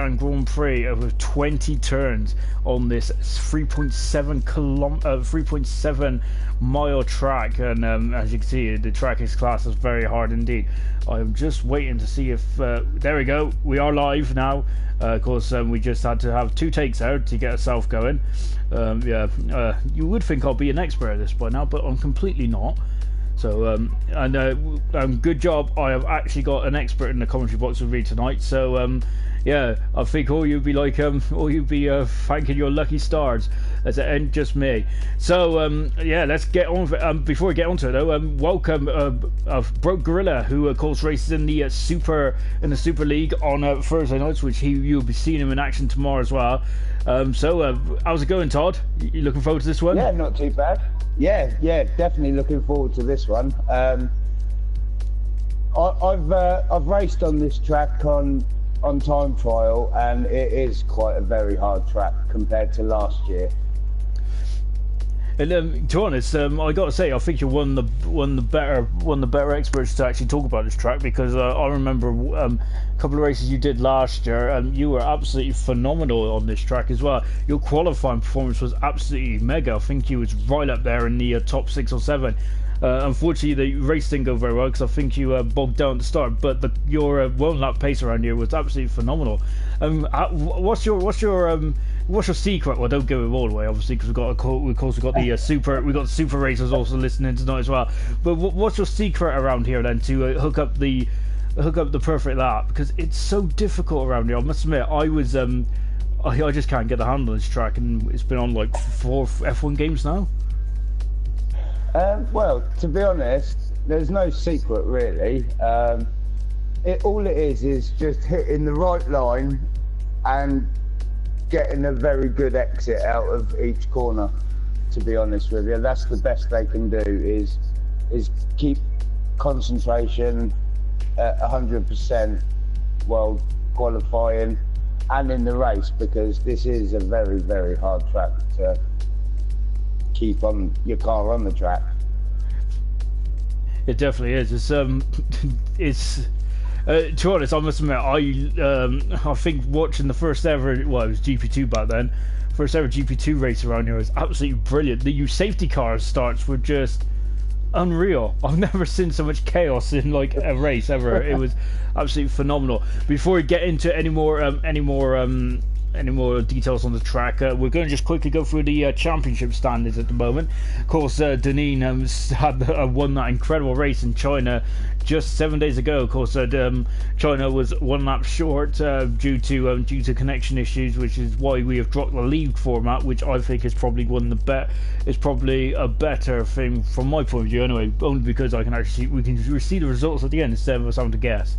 Azerbaijan Grand Prix with 20 turns on this 3.7 mile track, and as you can see, the track is classed as very hard indeed. I'm just waiting to see if there we go, we are live now. Of course, we just had to have 2 takes out to get ourselves going. You would think I'll be an expert at this by now, but I'm completely not. So, good job, I have actually got an expert in the commentary box with me tonight. So, yeah, I think all you'd be like, thanking your lucky stars as it ain't just me. So, yeah, let's get on with it. Before we get onto it, though, welcome Broke Gorilla, who of course races in the Super League on Thursday nights, which you'll be seeing him in action tomorrow as well. So, how's it going, Todd? You looking forward to this one? Yeah, not too bad. Yeah, definitely looking forward to this one. I've raced on this track on time trial, and it is quite a very hard track compared to last year. And to be honest, I got to say, I think you're one of the better experts to actually talk about this track, because I remember a couple of races you did last year, and you were absolutely phenomenal on this track as well. Your qualifying performance was absolutely mega. I think you was right up there in the top 6 or 7. Unfortunately, the race didn't go very well because I think you bogged down at the start. But your 1 lap pace around here was absolutely phenomenal. What's your secret? Well, don't give it all away, obviously, because we've got the super racers also listening tonight as well. But what's your secret around here then to hook up the perfect lap? Because it's so difficult around here. I must admit, I just can't get a handle on this track, and it's been on like 4 F1 games now. Well, to be honest, there's no secret really. All it is just hitting the right line and getting a very good exit out of each corner. To be honest with you, that's the best they can do. Is keep concentration at 100% while qualifying and in the race, because this is a very, very hard track to keep on your car on the track. It definitely is. It's to be honest, I must admit, I think watching the first ever, well, it was GP2 back then, first ever GP2 race around here was absolutely brilliant. The safety car starts were just unreal. I've never seen so much chaos in like a race ever. It was absolutely phenomenal. Before we get into any more details on the track, we're going to just quickly go through the championship standings at the moment. Of course, Deneen won that incredible race in China just 7 days ago. Of course, China was 1 lap short due to connection issues, which is why we have dropped the league format, which I think is probably probably a better thing from my point of view anyway, only because we can see the results at the end instead of us having to guess.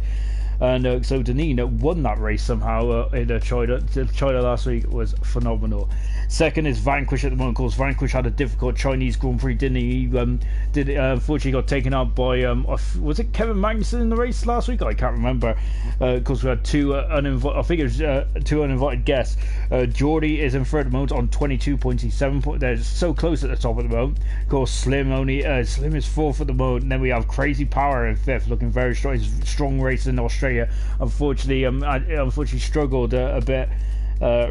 And so Deneen won that race somehow in China. China last week was phenomenal. Second is Vanquish at the moment. Of course, Vanquish had a difficult Chinese Grand Prix, didn't he? He unfortunately got taken out by was it Kevin Magnussen in the race last week? I can't remember. Because we had 2 uninvited guests. Geordie is in third at the moment on 22 points. He's 7 points. They're so close at the top at the moment. Of course, Slim is fourth at the moment. And then we have Crazy Power in fifth, looking very strong. He's strong race in Australia. Unfortunately struggled a bit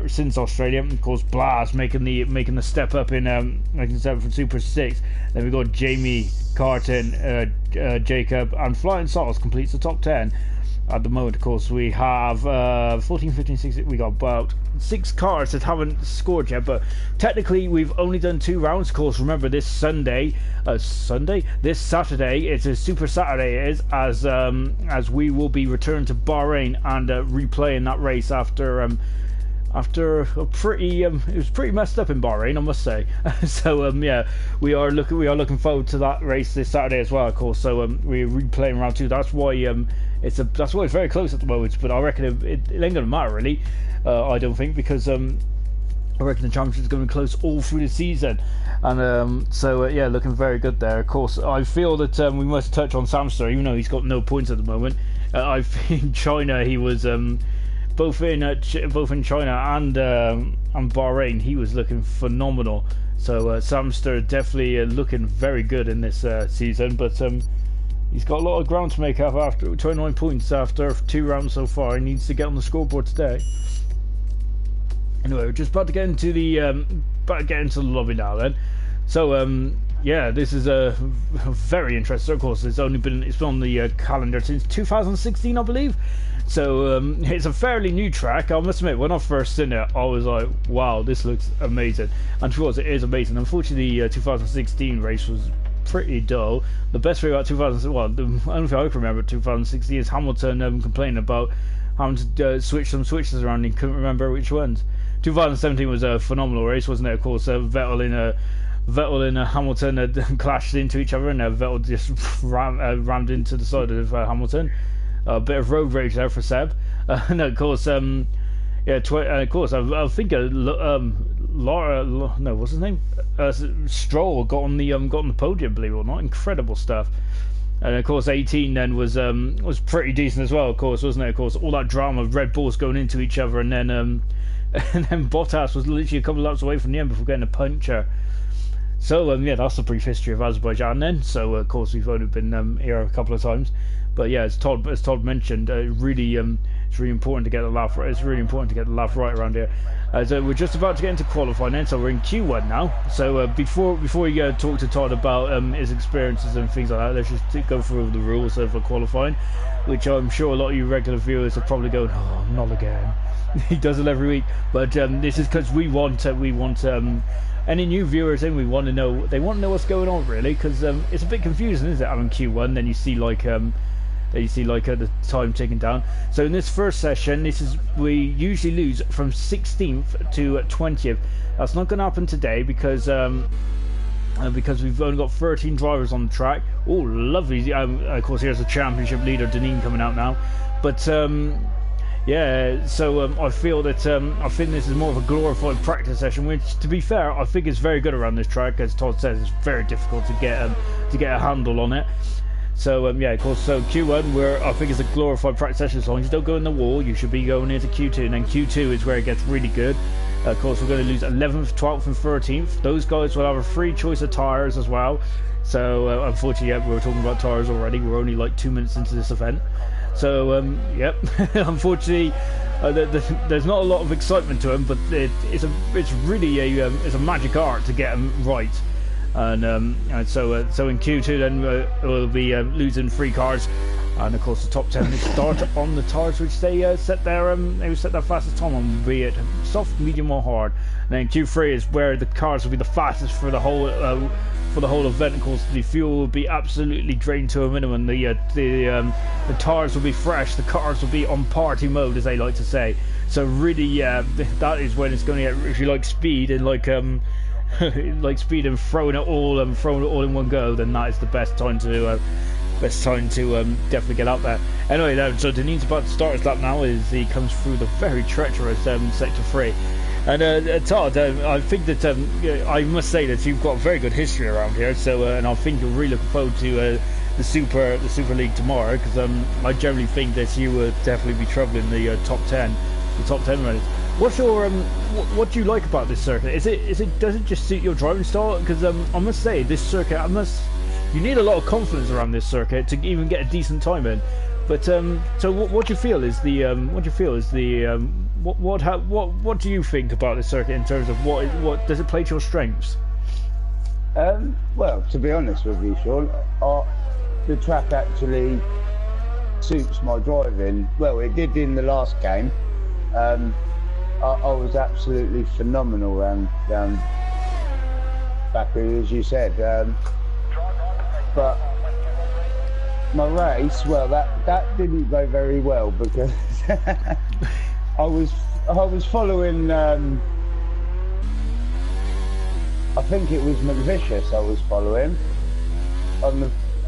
since Australia. Of course, Blas making the step up in making step from Super 6. Then we got Jamie, Carton, Jacob, and Flying Sauce completes the top 10. At the moment, of course, we have 14, 15, 16. We got about 6 cars that haven't scored yet, but technically we've only done 2 rounds. Of course, remember this Saturday, it's a Super Saturday. It is as we will be returned to Bahrain and replaying that race after a pretty it was pretty messed up in Bahrain, I must say. So yeah, we are looking forward to that race this Saturday as well, of course. So we're replaying round 2. That's why it's very close at the moment, but I reckon it ain't gonna matter really. I don't think, because I reckon the championship is going to be close all through the season, and yeah, looking very good there. Of course, I feel that we must touch on Samster, even though he's got no points at the moment. I think in China he was both in China and Bahrain, he was looking phenomenal. So Samster definitely looking very good in this season, but he's got a lot of ground to make up after 29 points after 2 rounds so far. He needs to get on the scoreboard today. Anyway, we're just about to get into the lobby now. Then, so yeah, this is a very interesting. Of course, it's been on the calendar since 2016, I believe. So it's a fairly new track. I must admit, when I first seen it, I was like, "Wow, this looks amazing." And of course, it is amazing. Unfortunately, the 2016 race was pretty dull. The best thing about the only thing I can remember 2016 is Hamilton complaining about having to switch some switches around. And he couldn't remember which ones. 2017 was a phenomenal race, wasn't it? Of course, Vettel and Hamilton had clashed into each other, and Vettel just rammed into the side of Hamilton. A bit of road rage there for Seb, and of course, of course, I think what's his name? Stroll got on the podium, believe it or not. Incredible stuff. And of course, 18 then was pretty decent as well. Of course, wasn't it? Of course, all that drama of Red Bulls going into each other, and then Bottas was literally a couple of laps away from the end before getting a puncture. So yeah, that's the brief history of Azerbaijan then. So of course, we've only been here a couple of times, but yeah, as Todd mentioned, it's really important to get the lap right. It's really important to get the lap right around here. So we're just about to get into qualifying then, so we're in Q1 now. So before we talk to Todd about his experiences and things like that, let's just go through the rules of qualifying, which I'm sure a lot of you regular viewers are probably going, "Oh, not again." He does it every week, but this is because we want any new viewers in. They want to know what's going on, really, because it's a bit confusing, isn't it? I'm in Q1, then you see the time ticking down. So in this first session, we usually lose from 16th to 20th. That's not going to happen today because we've only got 13 drivers on the track. Oh, lovely! Of course, here's the championship leader, Deneen, coming out now, but. Yeah, so I feel that I think this is more of a glorified practice session, which, to be fair, I think is very good around this track. As Todd says, it's very difficult to get a handle on it. So yeah, of course. So Q1, I think it's a glorified practice session. As long as you don't go in the wall, you should be going into Q2, and then Q2 is where it gets really good. Of course, we're going to lose 11th, 12th, and 13th. Those guys will have a free choice of tyres as well. So unfortunately, yeah, we were talking about tyres already. We're only like 2 minutes into this event. So yep, unfortunately, there's not a lot of excitement to him, but it's really a magic art to get them right. And so in Q2 then we'll be losing 3 cars, and of course the top 10 will start on the tyres which they set their fastest time on, be it soft, medium, or hard. And then Q3 is where the cars will be the fastest for the whole event. Of course, the fuel will be absolutely drained to a minimum. The tyres will be fresh. The cars will be on party mode, as they like to say. So really, that is when it's going to get, if you like speed and like speed and throwing it all in one go, then that is the best time to definitely get out there. Anyway, so Deneen's about to start his lap now as he comes through the very treacherous sector 3. And Todd, I think that I must say that you've got a very good history around here. So, and I think you're really looking forward to the Super League tomorrow, because I generally think that you will definitely be troubling the top 10 runners. What's your what do you like about this circuit? Does it just suit your driving style? Because I must say, this circuit, you need a lot of confidence around this circuit to even get a decent time in. But so what do you feel is what do you think about this circuit in terms of what does it play to your strengths? Well, to be honest with you, Sean, the track actually suits my driving. Well, it did in the last game. I was absolutely phenomenal round Baku, as you said. But my race, well, that didn't go very well because I was following. I think it was McVicious I was following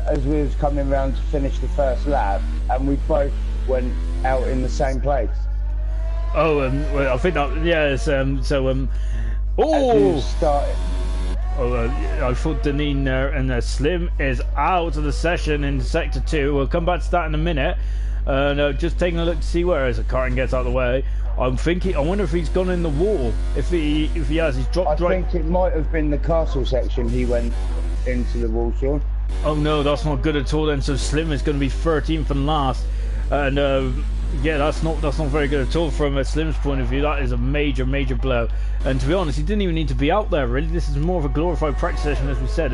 as we was coming round to finish the first lap, and we both went out in the same place. Oh, well, I think that, yes. Oh, started. I thought Deneen and Slim is out of the session in sector 2. We'll come back to that in a minute. Just taking a look to see where as the Carton gets out of the way. I wonder if he's gone in the wall. If he has, he's dropped. I think it might have been the castle section. He went into the wall, Sean. Oh no, that's not good at all. Then so Slim is going to be 13th and last, and Yeah, that's not very good at all from a Slim's point of view. That is a major blow. And to be honest, he didn't even need to be out there really. This is more of a glorified practice session, as we said.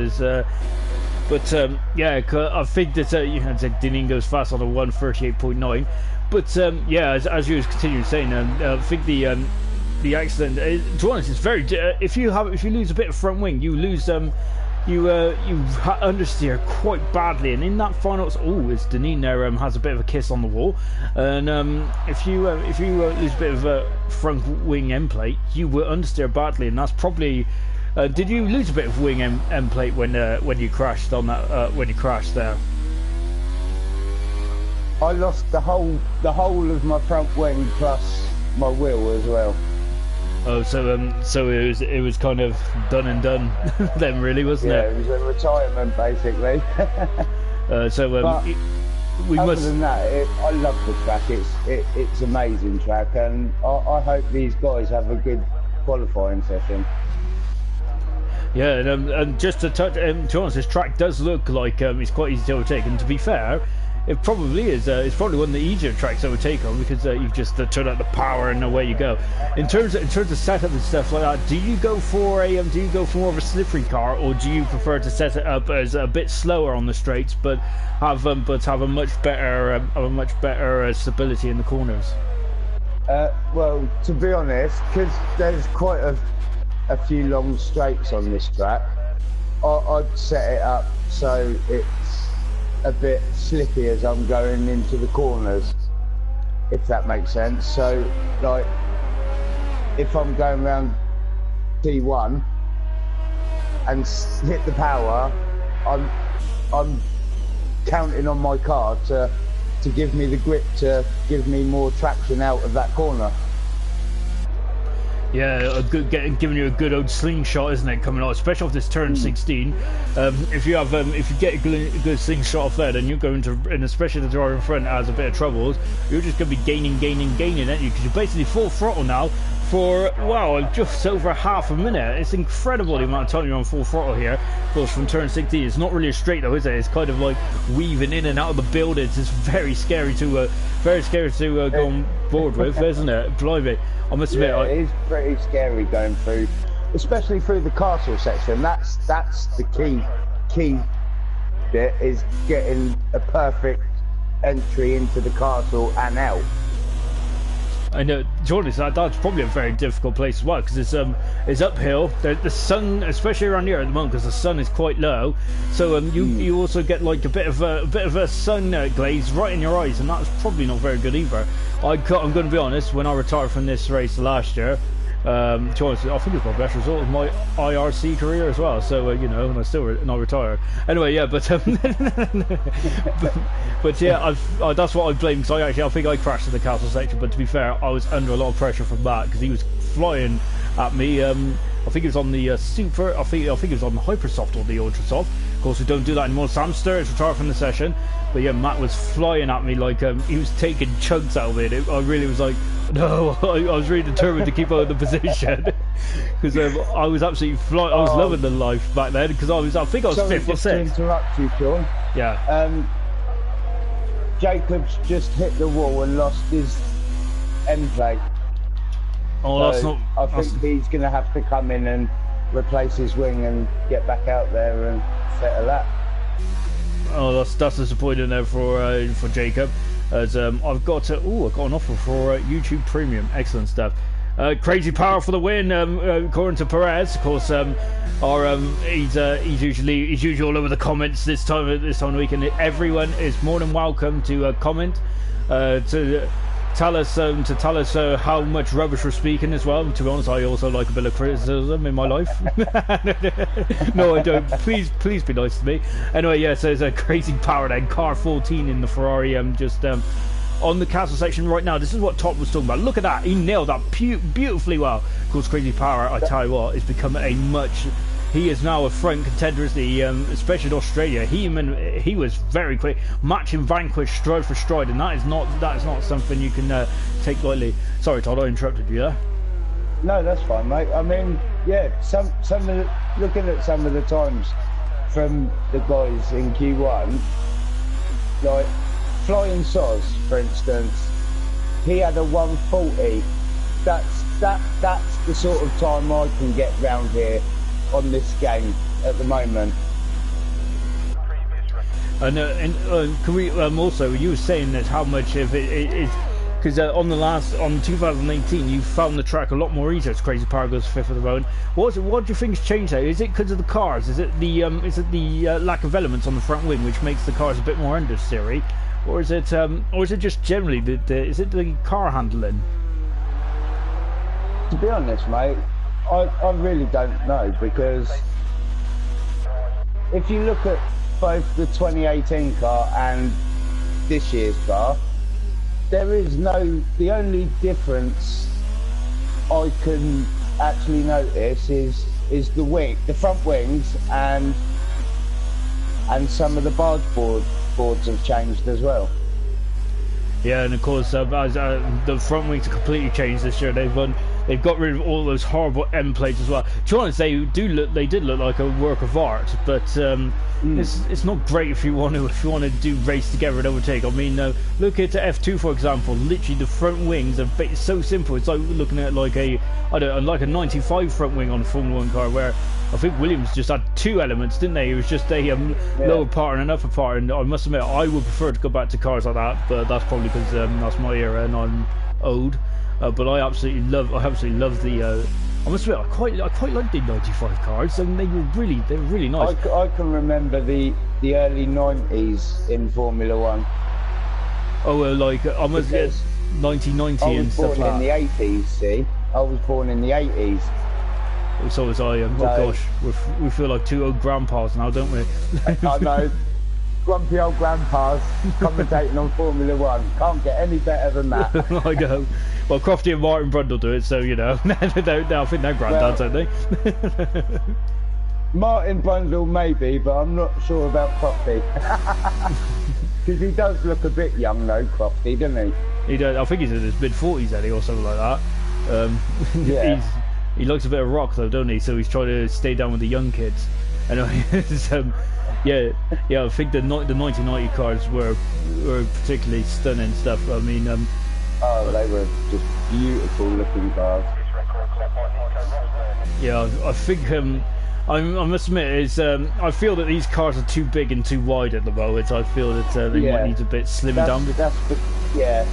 Yeah, I think that you know, Dineen goes fast on a 1:38.9. But yeah, as you was continuing saying, I think the accident. To be honest, it's very. If you lose a bit of front wing, you lose you understeer quite badly, and in that final, it's Dineen there has a bit of a kiss on the wall, and if you lose a bit of a front wing end plate, you will understeer badly, and that's probably. Did you lose a bit of wing end plate when you crashed on that when you crashed there? I lost the whole of my front wing plus my wheel as well. Oh, so it was kind of done and done then, really, wasn't it? Yeah, it was a retirement basically. We other must. than that, I love the track. It's amazing track, and I hope these guys have a good qualifying session. Yeah, and just to touch, to be honest, this track does look like it's quite easy to overtake, and to be fair, it probably is. It's probably one of the easier tracks to overtake on because you've just turned out the power and away you go. In terms of setup and stuff like that, do you go for more of a slippery car, or do you prefer to set it up as a bit slower on the straights, but have a much better stability in the corners? Well, to be honest, because there's quite a few long straights on this track, I'd set it up so it's a bit slippy as I'm going into the corners, if that makes sense. So like if I'm going around T1 and hit the power, I'm counting on my car to give me the grip to give me more traction out of that corner. Yeah, giving you a good old slingshot, isn't it? Coming out, especially off this turn 16. If you get a good slingshot off there, then you're going to, and especially the driver in front has a bit of troubles. You're just going to be gaining, aren't you? Because you're basically full throttle now for just over half a minute. It's incredible the amount of time you're on full throttle here. Of course, from turn 16, it's not really straight though, is it? It's kind of like weaving in and out of the buildings. It's very scary to go on board with, isn't it? Blimey. I must admit, yeah, it is pretty scary going through, especially through the castle section. That's the key bit, is getting a perfect entry into the castle and out. I know, Jordan, that's probably a very difficult place as well, because it's uphill. The sun, especially around here at the moment, because the sun is quite low. So you also get like a bit of a sun glaze right in your eyes, and that's probably not very good either. I'm going to be honest. When I retired from this race last year, to be honest, I think it was my best result of my IRC career as well. So you know, and I still not retired. Anyway, yeah, but but yeah, that's what I blame. Because I think I crashed in the castle section. But to be fair, I was under a lot of pressure from Matt because he was flying at me. I think it was on the super. I think it was on the Hypersoft or the Ultrasoft. Of course, we don't do that anymore. Sam Sturr is retired from the session. But yeah, Matt was flying at me like he was taking chunks out of it. I really was like, no, I was really determined to keep out of the position because I was absolutely flying. I was loving the life back then because I think I was fifth or sixth. To interrupt you, Sean. Yeah. Jacob's just hit the wall and lost his end plate. Oh, so that's not. I think he's going to have to come in and replace his wing and get back out there and settle that. Oh, that's disappointing there for Jacob. As I've got an offer for YouTube Premium. Excellent stuff. Crazy Power for the win, according to Perez. Of course, he's usually all over the comments this time of the week, and everyone is more than welcome to comment to tell us how much rubbish we're speaking as well. To be honest, I also like a bit of criticism in my life. No, I don't. Please be nice to me. Anyway, yeah, so there's a Crazy Power then, car 14 in the Ferrari, on the castle section right now. This is what Top was talking about. Look at that, he nailed that beautifully well. Of course, Crazy Power, I tell you what, has become he is now a front contender, especially in Australia. He was very quick, matching Vanquish stride for stride, and that is not something you can take lightly. Sorry, Todd, I interrupted you there. No, that's fine, mate. I mean, yeah, looking at some of the times from the guys in Q1, like Flying Soz, for instance, he had a 140. That's the sort of time I can get round here on this game at the moment. And can we also, you were saying that how much if it is, because on 2018 you found the track a lot more easier. It's crazy. Power goes fifth at the moment. What do you think has changed there? Is it because of the cars? Is it the lack of elements on the front wing which makes the cars a bit more understeery, or is it just generally is it the car handling? To be honest, mate, I really don't know, because if you look at both the 2018 car and this year's car, the only difference I can actually notice is the front wings, and some of the barge boards have changed as well. Yeah, and of course, the front wings are completely changed this year. They've got rid of all those horrible end plates as well. To be honest, they did look like a work of art, but it's not great if you want to do race together and overtake. I mean, look at F2 for example. Literally, the front wings are so simple. It's like looking at like a 95 front wing on a Formula 1 car, where I think Williams just had two elements, didn't they? It was just a lower part and an upper part, and I must admit I would prefer to go back to cars like that, but that's probably because that's my era and I'm old. But I absolutely love the. I must admit, I quite like the 95 cars, and they were really nice. I can remember the early 90s in Formula 1. Oh, like I must get 1990 and stuff like that. I was born in the 80s. See, I was born in the 80s. So was I. Oh gosh, we feel like two old grandpas now, don't we? I know. Grumpy old grandpas commentating on Formula 1. Can't get any better than that. I know. Well, Crofty and Martin Brundle do it, so you know. I think they're granddads, aren't they? Martin Brundle maybe, but I'm not sure about Crofty. Because he does look a bit young though, Crofty, doesn't he? He does. I think he's in his mid-40s, Eddie, or something like that. Yeah. He likes a bit of rock though, don't he? So he's trying to stay down with the young kids. Anyway, yeah. I think the 1990 cars were particularly stunning stuff. I mean, they were just beautiful looking cars. Yeah, I think I must admit is I feel that these cars are too big and too wide at the moment. I feel that they might need a bit slimmed down. Yeah,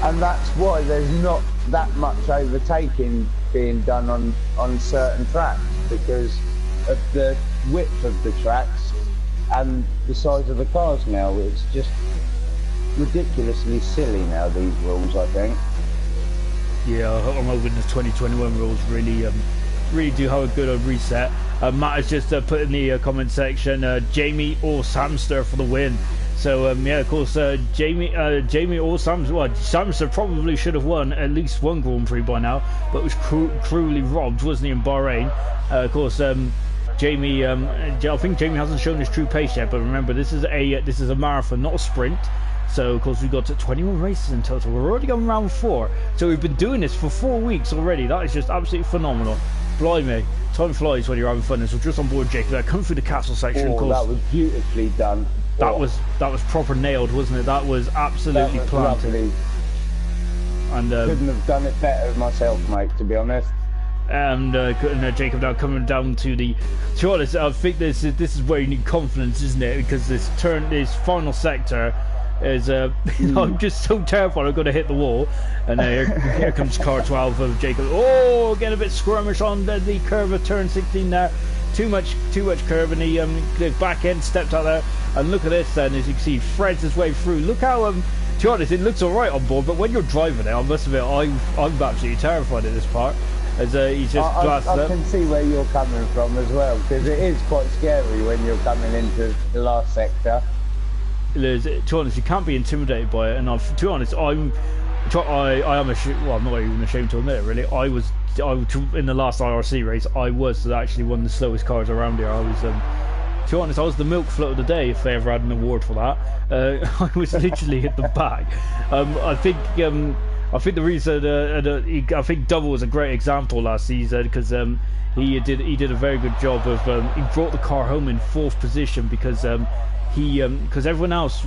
and that's why there's not that much overtaking being done on certain tracks, because of the width of the tracks and the size of the cars now. It's just ridiculously silly now, these rules, I think. Yeah, I'm hoping the 2021 rules really do have a good reset. Matt has just put in the comment section, Jamie or Samster for the win. So yeah, of course, Jamie or Samster. Well, Samster probably should have won at least one Grand Prix by now, but was cruelly robbed, wasn't he, in Bahrain? Of course, Jamie. I think Jamie hasn't shown his true pace yet, but remember, this is a marathon, not a sprint. So of course we've got 21 races in total. We're already on round 4, so we've been doing this for 4 weeks already. That is just absolutely phenomenal. Blimey, time flies when you're having fun. So just on board, Jake. Come through the castle section. Of course, that was beautifully done. That was proper nailed, wasn't it? That was absolutely planted. Lovely. And couldn't have done it better myself, mate. To be honest. And Jacob now coming down to the. To be honest, I think this is where you need confidence, isn't it? Because this final sector is I'm just so terrified I'm going to hit the wall, and here comes car 12 of Jacob. Oh, getting a bit squirmish on the curve of turn 16 there. Too much curve, and the back end stepped out there. And look at this then, as you can see, threads his way through. Look how to be honest, it looks alright on board, but when you're driving it, I must admit, I'm absolutely terrified at this part. As he's just blasted up. I can see where you're coming from as well, because it is quite scary when you're coming into the last sector. To be honest, you can't be intimidated by it, and to be honest, I am I'm not even ashamed to admit it, really. In the last IRC race, I was actually one of the slowest cars around here. I was, to be honest, I was the milk float of the day, if they ever had an award for that. I was literally at the back. I think the reason, I think Double was a great example last season, because he did a very good job of he brought the car home in 4th position, because everyone else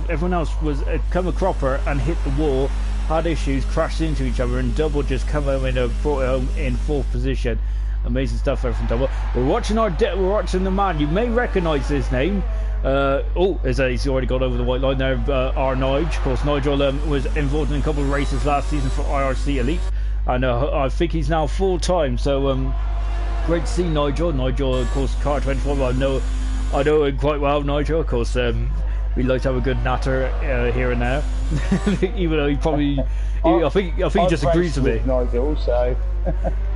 was come a cropper and hit the wall, had issues, crashed into each other, and Double just come home and brought it home in 4th position. Amazing stuff there from Double. We're watching the man. You may recognise his name. He's already got over the white line there. Our Nigel, of course. Nigel was involved in a couple of races last season for IRC Elite, and I think he's now full time. So great to see Nigel. Nigel, of course, Car 24. I know him quite well, Nigel. Of course, we like to have a good natter here and there, even though he probably. I think he just agrees with me. Nigel, so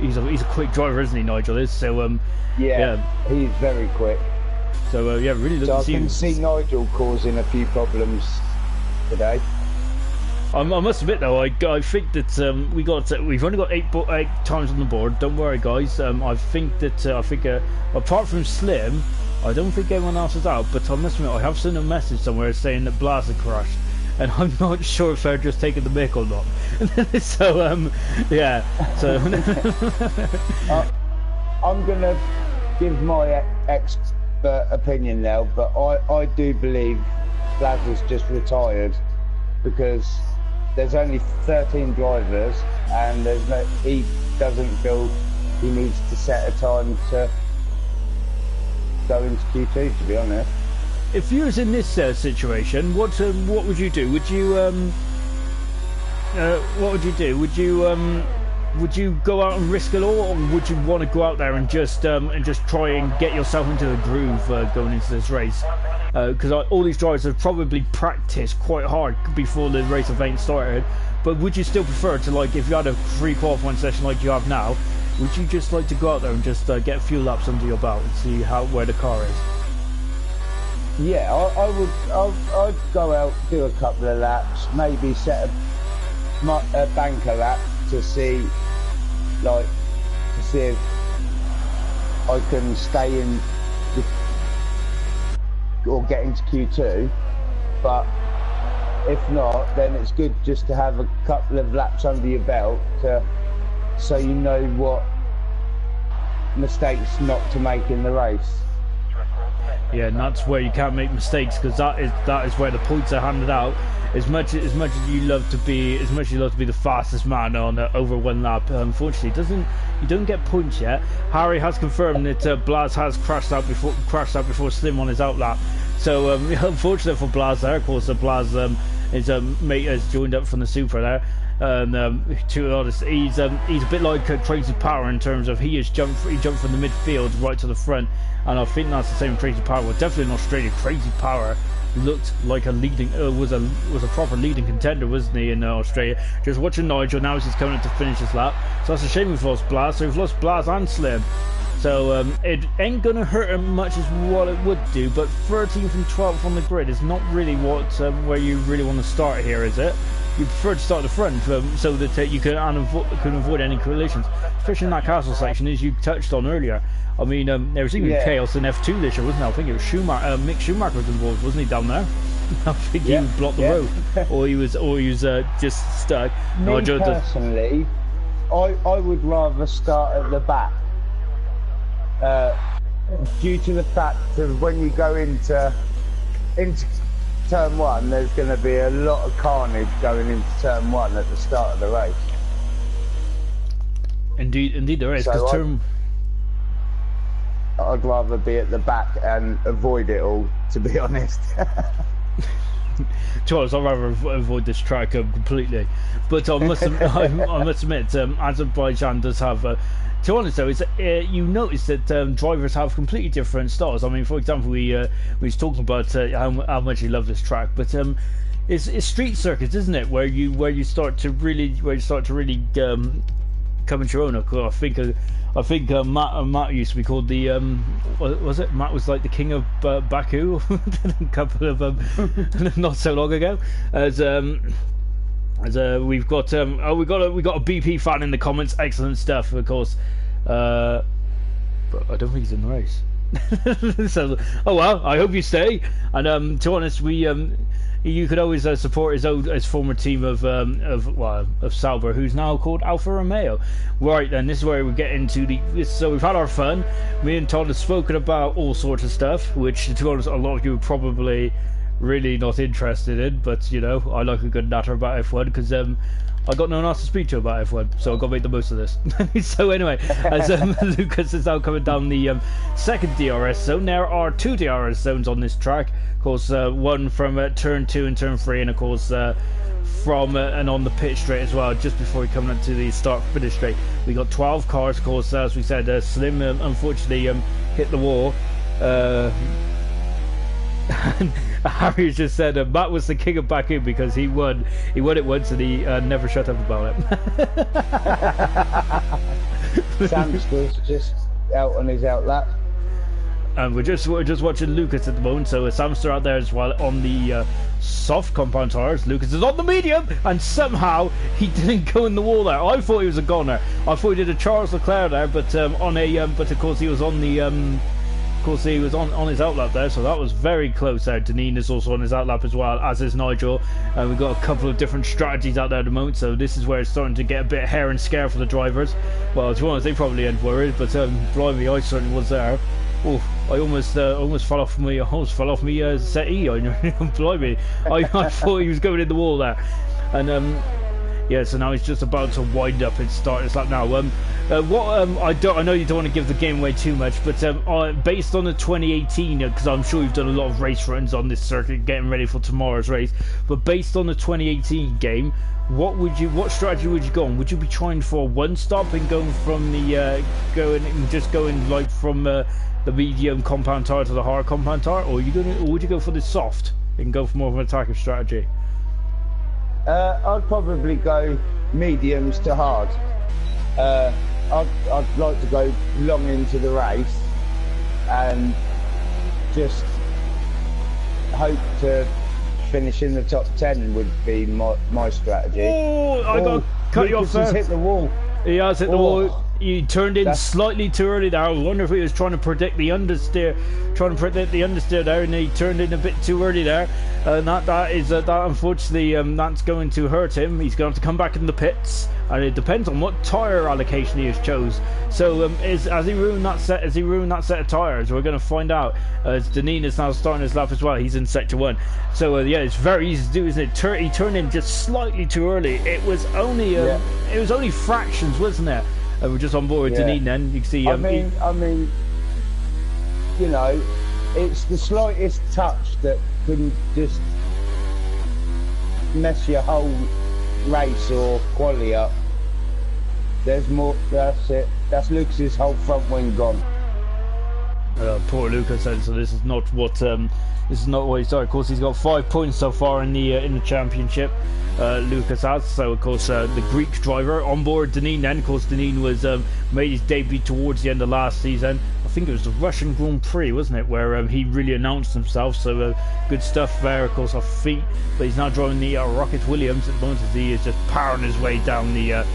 he's a quick driver, isn't he? Nigel is. So yeah, he's very quick. So yeah, really looking to see. I can see Nigel causing a few problems today. I must admit though, I think that we've only got 8 times on the board. Don't worry, guys. I think apart from Slim, I don't think anyone else is out. But I must admit, I have seen a message somewhere saying that Blazer crashed, and I'm not sure if they're just taking the mick or not. So yeah. So I'm gonna give my expert opinion now, but I do believe Blazer's just retired because there's only 13 drivers and he doesn't feel he needs to set a time to go into Q2, to be honest. If you was in this situation, what would you do? Would you what would you do? Would you go out and risk it all, or would you want to go out there and just try and get yourself into the groove going into this race? Because all these drivers have probably practiced quite hard before the race event started. But would you still prefer to, like, if you had a free qualifying session like you have now, would you just like to go out there and just get a few laps under your belt and see where the car is? Yeah, I would. I'd go out, do a couple of laps, maybe set a banker lap to see if I can stay in or get into Q2, but if not, then it's good just to have a couple of laps under your belt so you know what mistakes not to make in the race. Yeah, and that's where you can't make mistakes, because that is where the points are handed out. As much as you love to be the fastest man on over one lap, unfortunately, you don't get points yet. Harry has confirmed that Blaz has crashed out before Slim on his out lap. So unfortunate for Blaz there. Of course, Blaz his mate has joined up from the Super there. And to be honest, he's a bit like Crazy Power in terms of he jumped from the midfield right to the front, and I think that's the same with Crazy Power. Well, definitely in Australia, Crazy Power looked like a leading was a proper leading contender, wasn't he, in Australia? Just watching Nigel now as he's coming in to finish his lap. So that's a shame we've lost Blaz. So we've lost Blaz and Slim. So it ain't gonna hurt him much as what it would do. But 13th and 12th on the grid is not really where you really want to start here, is it? You prefer to start at the front so that you can avoid any collisions, especially in that castle section, as you touched on earlier. I mean, there was even chaos in F2 this year, wasn't there? I think it was Mick Schumacher was involved, wasn't he, down there? I think he blocked the road, or he was just stuck. Me personally, I would rather start at the back, due to the fact of when you go into turn one, there's going to be a lot of carnage going into turn one at the start of the race. Indeed there is. So I'd rather be at the back and avoid it all, to be honest. To us, I'd rather avoid this track completely. But I must admit, Azerbaijan does have. To be honest though, you notice that drivers have completely different styles. I mean, for example, we was talking about how much you love this track, but it's street circuits, isn't it? Where you start to really come into your own. I think Matt used to be called the what was it? Matt was like the king of Baku a couple of not so long ago. As we've got we got a BP fan in the comments. Excellent stuff, of course. But I don't think he's in the race. So, oh well, I hope you stay. And to be honest, you could always support his former team of Sauber, who's now called Alfa Romeo. Right then, this is where we get into so we've had our fun. Me and Todd have spoken about all sorts of stuff, which to be honest, a lot of you would probably really not interested in. But you know, I like a good natter about F1 because I got no one else to speak to about F1, so I've got to make the most of this. So anyway, as Lucas is now coming down the second DRS zone, there are 2 DRS zones on this track. Of course, one from turn 2 and turn 3, and of course from and on the pit straight as well, just before we come up to the start finish straight. We got 12 cars, of course, as we said. Slim unfortunately hit the wall. Harry just said Matt was the king of back in because he won it once and he never shut up about it. Sam's was just out on his outlap. And we're just watching Lucas at the moment, so Sam's out there as well on the soft compound tires. Lucas is on the medium, and somehow he didn't go in the wall there. I thought he was a goner. I thought he did a Charles Leclerc there, but but of course he was on the he was on his outlap there, so that was very close there. Deneen is also on his outlap as well, as is Nigel. And we've got a couple of different strategies out there at the moment, so this is where it's starting to get a bit hair and scare for the drivers. Well, to be honest, they probably ain't worried, but blimey, I certainly was there. Oh, I almost fell off my settee. Blimey, I thought he was going in the wall there. And yeah, so now he's just about to wind up and start his lap now. I know you don't want to give the game away too much, but based on the 2018, because I'm sure you've done a lot of race runs on this circuit, getting ready for tomorrow's race. But based on the 2018 game, what strategy would you go on? Would you be trying for one stop and going from the going like from the medium compound tire to the hard compound tire, or would you go for the soft and go for more of an attacking strategy? I'd probably go mediums to hard. I'd like to go long into the race and just hope to finish in the top 10 would be my strategy. Oh, I got cut you off there. Hit the wall. He has hit the wall. You turned in slightly too early there. I wonder if he was trying to predict the understeer, there, and he turned in a bit too early there. That unfortunately that's going to hurt him. He's going to have to come back in the pits, and it depends on what tyre allocation he has chose. So has he ruined that set? Has he ruined that set of tyres? We're going to find out. As Deneen is now starting his lap as well. He's in sector 1. So yeah, it's very easy to do, isn't it? He turned in just slightly too early. It was only fractions, wasn't it? We're just on board with Deneen then. You can see. I mean, you know, it's the slightest touch that can just mess your whole race or quali up. There's more. That's it. That's Lucas's whole front wing gone. Poor Lucas. So this is not what he started. Of course, he's got 5 points so far in the championship. Lucas has. So of course the Greek driver on board Deneen. Then of course Deneen was made his debut towards the end of last season. I think it was the Russian Grand Prix, wasn't it, where he really announced himself. So good stuff there, of course, off feet. But he's now driving the Rocket Williams at the moment as he is just powering his way down the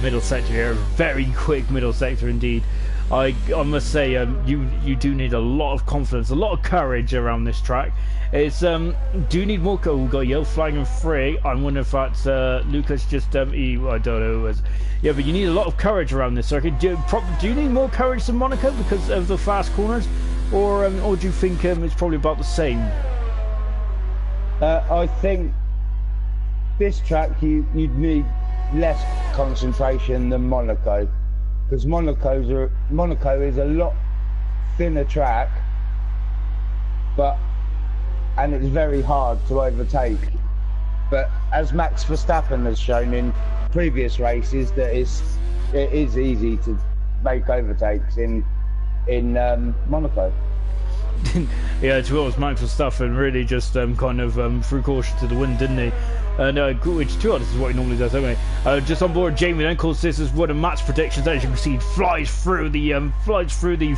middle sector here. Very quick middle sector indeed. I must say, you do need a lot of confidence, a lot of courage around this track. It's do you need more? We've got yellow flag and free. I wonder if that's Lucas just I don't know. Yeah, but you need a lot of courage around this circuit. Do you need more courage than Monaco because of the fast corners, or do you think it's probably about the same? I think this track you'd need less concentration than Monaco. Because Monaco is a lot thinner track, and it's very hard to overtake. But as Max Verstappen has shown in previous races, that it is easy to make overtakes in Monaco. Yeah, to be honest, Max Verstappen really just kind of threw caution to the wind, didn't he? Which, to be honest, is what he normally does anyway. Just on board Jamie then, of course, this is one of Matt's predictions. As you can see, he flies through the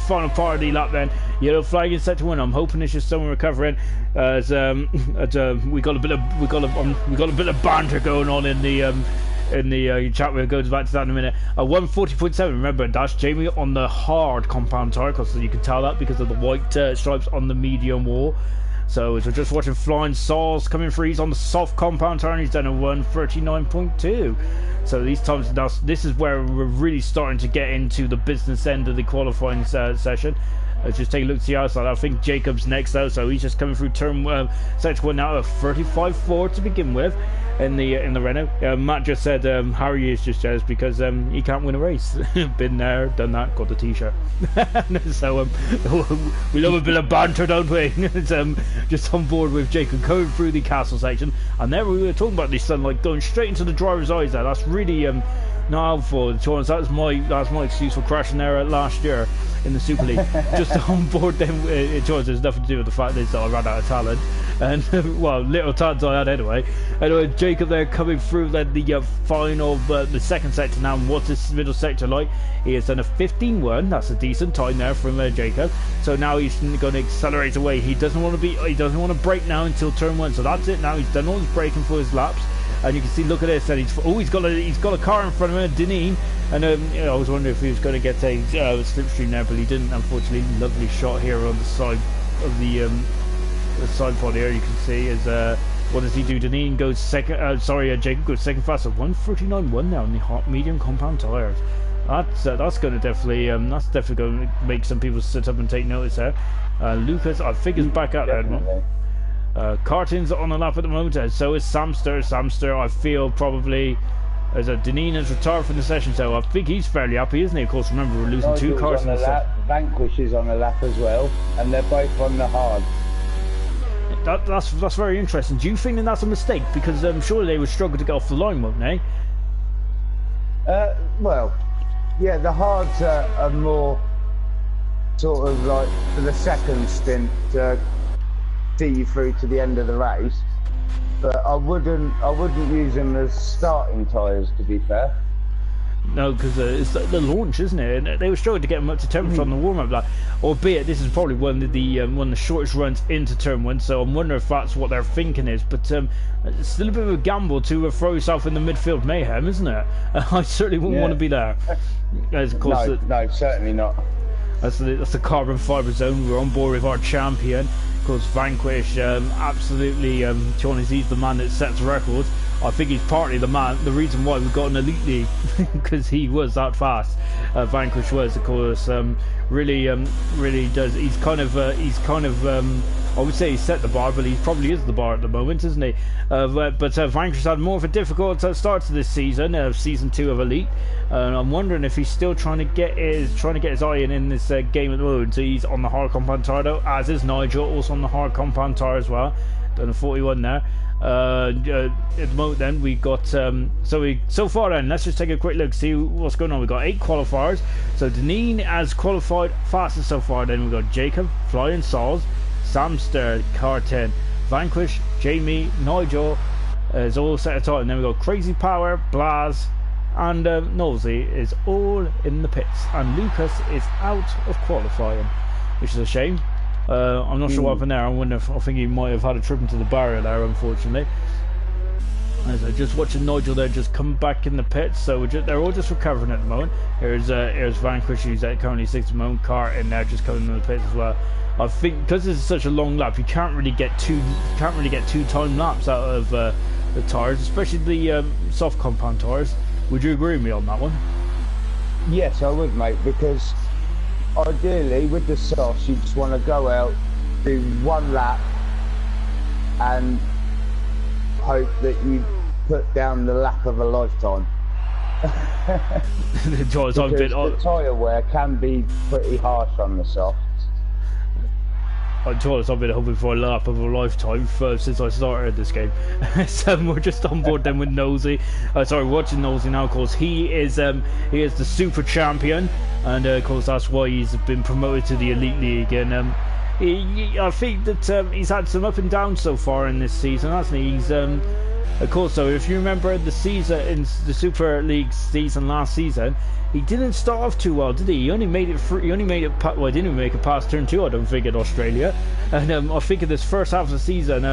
final part of the lap then. Yellow flag in sector 1. I'm hoping it's just someone recovering. We got a bit of banter going on in the chat. We'll go back to that in a minute. 140.7. Remember, that's Jamie on the hard compound tire, because you can tell that because of the white stripes on the medium wall. So as we're just watching Flying Sauce coming through, he's on the soft compound tire and he's done a 139.2. So these times now, this is where we're really starting to get into the business end of the qualifying session. Let's just take a look to the outside. I think Jacob's next out, so he's just coming through sector 1 now of 35.4 to begin with in the Renault. Matt just said Harry is just jealous because he can't win a race. Been there, done that, got the t-shirt. So we love a bit of banter, don't we? It's just on board with Jacob going through the castle section, and there we were talking about this sunlight going straight into the driver's eyes there. That's really not helpful. That's my excuse for crashing there last year in the Super League. Just on board then, there's nothing to do with the fact that I ran out of talent, and well, little talent I had anyway. Anyway, Jacob there coming through then the final, the second sector now. And what's this middle sector like? He has done a 15.1. That's a decent time there from Jacob. So now he's going to accelerate away. He doesn't want to brake now until turn 1. So that's it. Now he's done all his braking for his laps. And you can see, look at this, and he's got a car in front of him, Deneen, and I was wondering if he was going to get a slipstream there, but he didn't, unfortunately. Lovely shot here on the side of the side pod here. You can see is what does he do? Deneen goes second. Jacob goes second fast at 1:39.1 now on the hot medium compound tires. That's going to definitely going to make some people sit up and take notice there. Lucas, I think, is back out there. Carton's on the lap at the moment, so is Samster. Samster, I feel, probably as a Deneen has retired from the session, so I think he's fairly happy, isn't he? Of course, remember we're losing two cars on the lap. Vanquish is on the lap as well, and they're both on the hard. That's very interesting. Do you think that that's a mistake? Because surely they would struggle to get off the line, won't they? Well, yeah, the hards are more sort of like for the second stint. See you through to the end of the race, but I wouldn't use them as starting tyres, to be fair. No, because it's the launch, isn't it? And they were struggling to get them up to temperature on the warm-up, like, albeit this is probably one of the shortest runs into turn 1. So I'm wondering if that's what their thinking is. But it's still a bit of a gamble to throw yourself in the midfield mayhem, isn't it? I certainly wouldn't want to be there. As, of course, no, certainly not. That's the carbon fibre zone. We're on board with our champion. Of course, Vanquish, absolutely, he's the man that sets records. I think he's partly the reason why we've got an elite league, because he was that fast. Vanquish was, of course, really does. He's kind of, I would say he set the bar, but he probably is the bar at the moment, isn't he? But Vanquish had more of a difficult start to this season, season 2 of Elite. I'm wondering if he's still trying to get his eye in this game at the moment. So he's on the hard compound tire though, as is Nigel, also on the hard compound tire as well. Done a 41 there. At the moment then we got so far then let's just take a quick look, see what's going on. We've got 8 qualifiers. So Deneen has qualified fastest so far. Then we've got Jacob, Flying Sauls, Samster, Carten, Vanquish, Jamie, Nigel is all set aside, and then we've got Crazy Power, Blaz, and Nosey is all in the pits, and Lucas is out of qualifying, which is a shame. I'm not sure what happened there. I think he might have had a trip into the barrier there, unfortunately. As I just watching Nigel there just come back in the pits, so they're all just recovering at the moment. Here's Vanquish, who's currently 6th at the moment. Cart in there just coming in the pits as well. I think because this is such a long lap, you can't really get two time laps out of the tires, especially the soft compound tires. Would you agree with me on that one? Yes, I would, mate, because ideally with the softs you just want to go out, do one lap and hope that you put down the lap of a lifetime. Because the tyre wear can be pretty harsh on the softs. I've been hoping for a lap of a lifetime since I started this game. So we're just on board then with Nosey. Watching Nosey now. Of course, he is the super champion, and of course that's why he's been promoted to the Elite League. And I think that he's had some up and downs so far in this season, hasn't he? He's of course. So if you remember the season in the Super League season last season, he didn't start off too well, did he? He only made it. He didn't even make it past turn 2. I don't think in Australia. And I think in this first half of the season,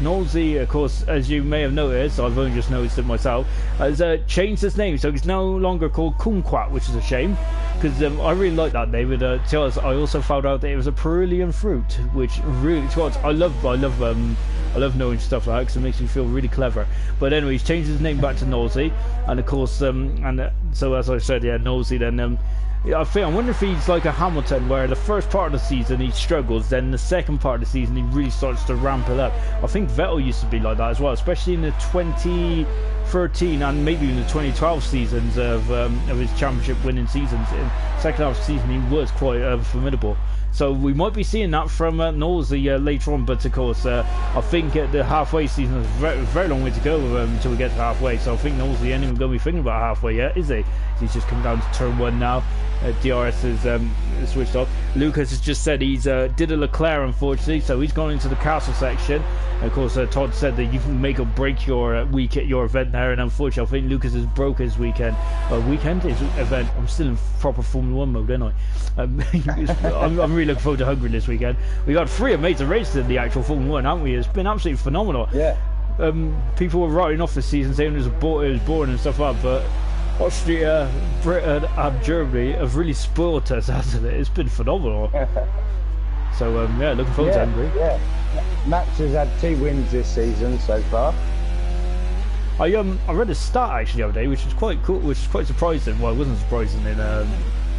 Nosey, of course, as you may have noticed, I've only just noticed it myself, has changed his name, so he's no longer called Kumquat, which is a shame, because I really like that name. And I also found out that it was a Peruvian fruit, which really, I love knowing stuff like that because it makes me feel really clever. But anyway, he's changed his name back to Nosey, and of course, so as I said, yeah, Nosey then. Yeah, I wonder if he's like a Hamilton, where the first part of the season he struggles, then the second part of the season he really starts to ramp it up. I think Vettel used to be like that as well, especially in the 2013 and maybe even the 2012 seasons of his championship winning seasons. In second half of the season he was quite formidable. So we might be seeing that from Nosey later on, but of course I think at the halfway season is very, very long way to go until we get to halfway. So I think Nosey ain't even going to be thinking about halfway yet, is he? He's just come down to turn 1 now. DRS is switched off. Lucas has just said he's did a Leclerc, unfortunately, so he's gone into the castle section. And of course, Todd said that you can make or break your week at your event there, and unfortunately, I think Lucas has broke his weekend. His event. I'm still in proper Formula 1 mode, aren't I? I'm really looking forward to Hungary this weekend. We got 3 amazing races in the actual Formula 1, haven't we? It's been absolutely phenomenal. Yeah. People were writing off the season saying it was boring and stuff like that, but Austria, Britain and Germany have really spoiled us, hasn't it? It's been phenomenal. So yeah, looking forward to Hungary. Yeah, Max has had 2 wins this season so far. I read a stat actually the other day, which is quite cool, which is quite surprising. Well, it wasn't surprising in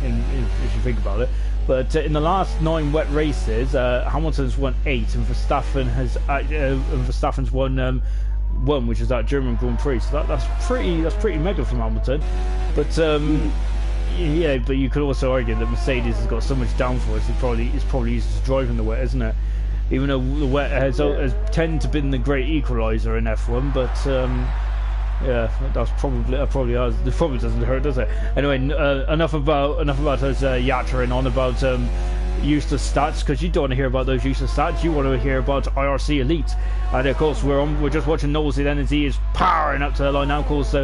if you think about it. But in the last 9 wet races, Hamilton's won 8, and Verstappen's won 1, which is that German Grand Prix. So that's pretty mega from Hamilton. But yeah, but you could also argue that Mercedes has got so much downforce. It's probably used to driving the wet, isn't it? Even though the wet has tend to been the great equaliser in F1, but yeah, that probably has. It probably doesn't hurt, does it? Anyway, enough about us yattering on about useless stats, because you don't want to hear about those useless stats. You want to hear about IRC Elite, and of course we're just watching Nosey then as he is powering up to the line now. Of course,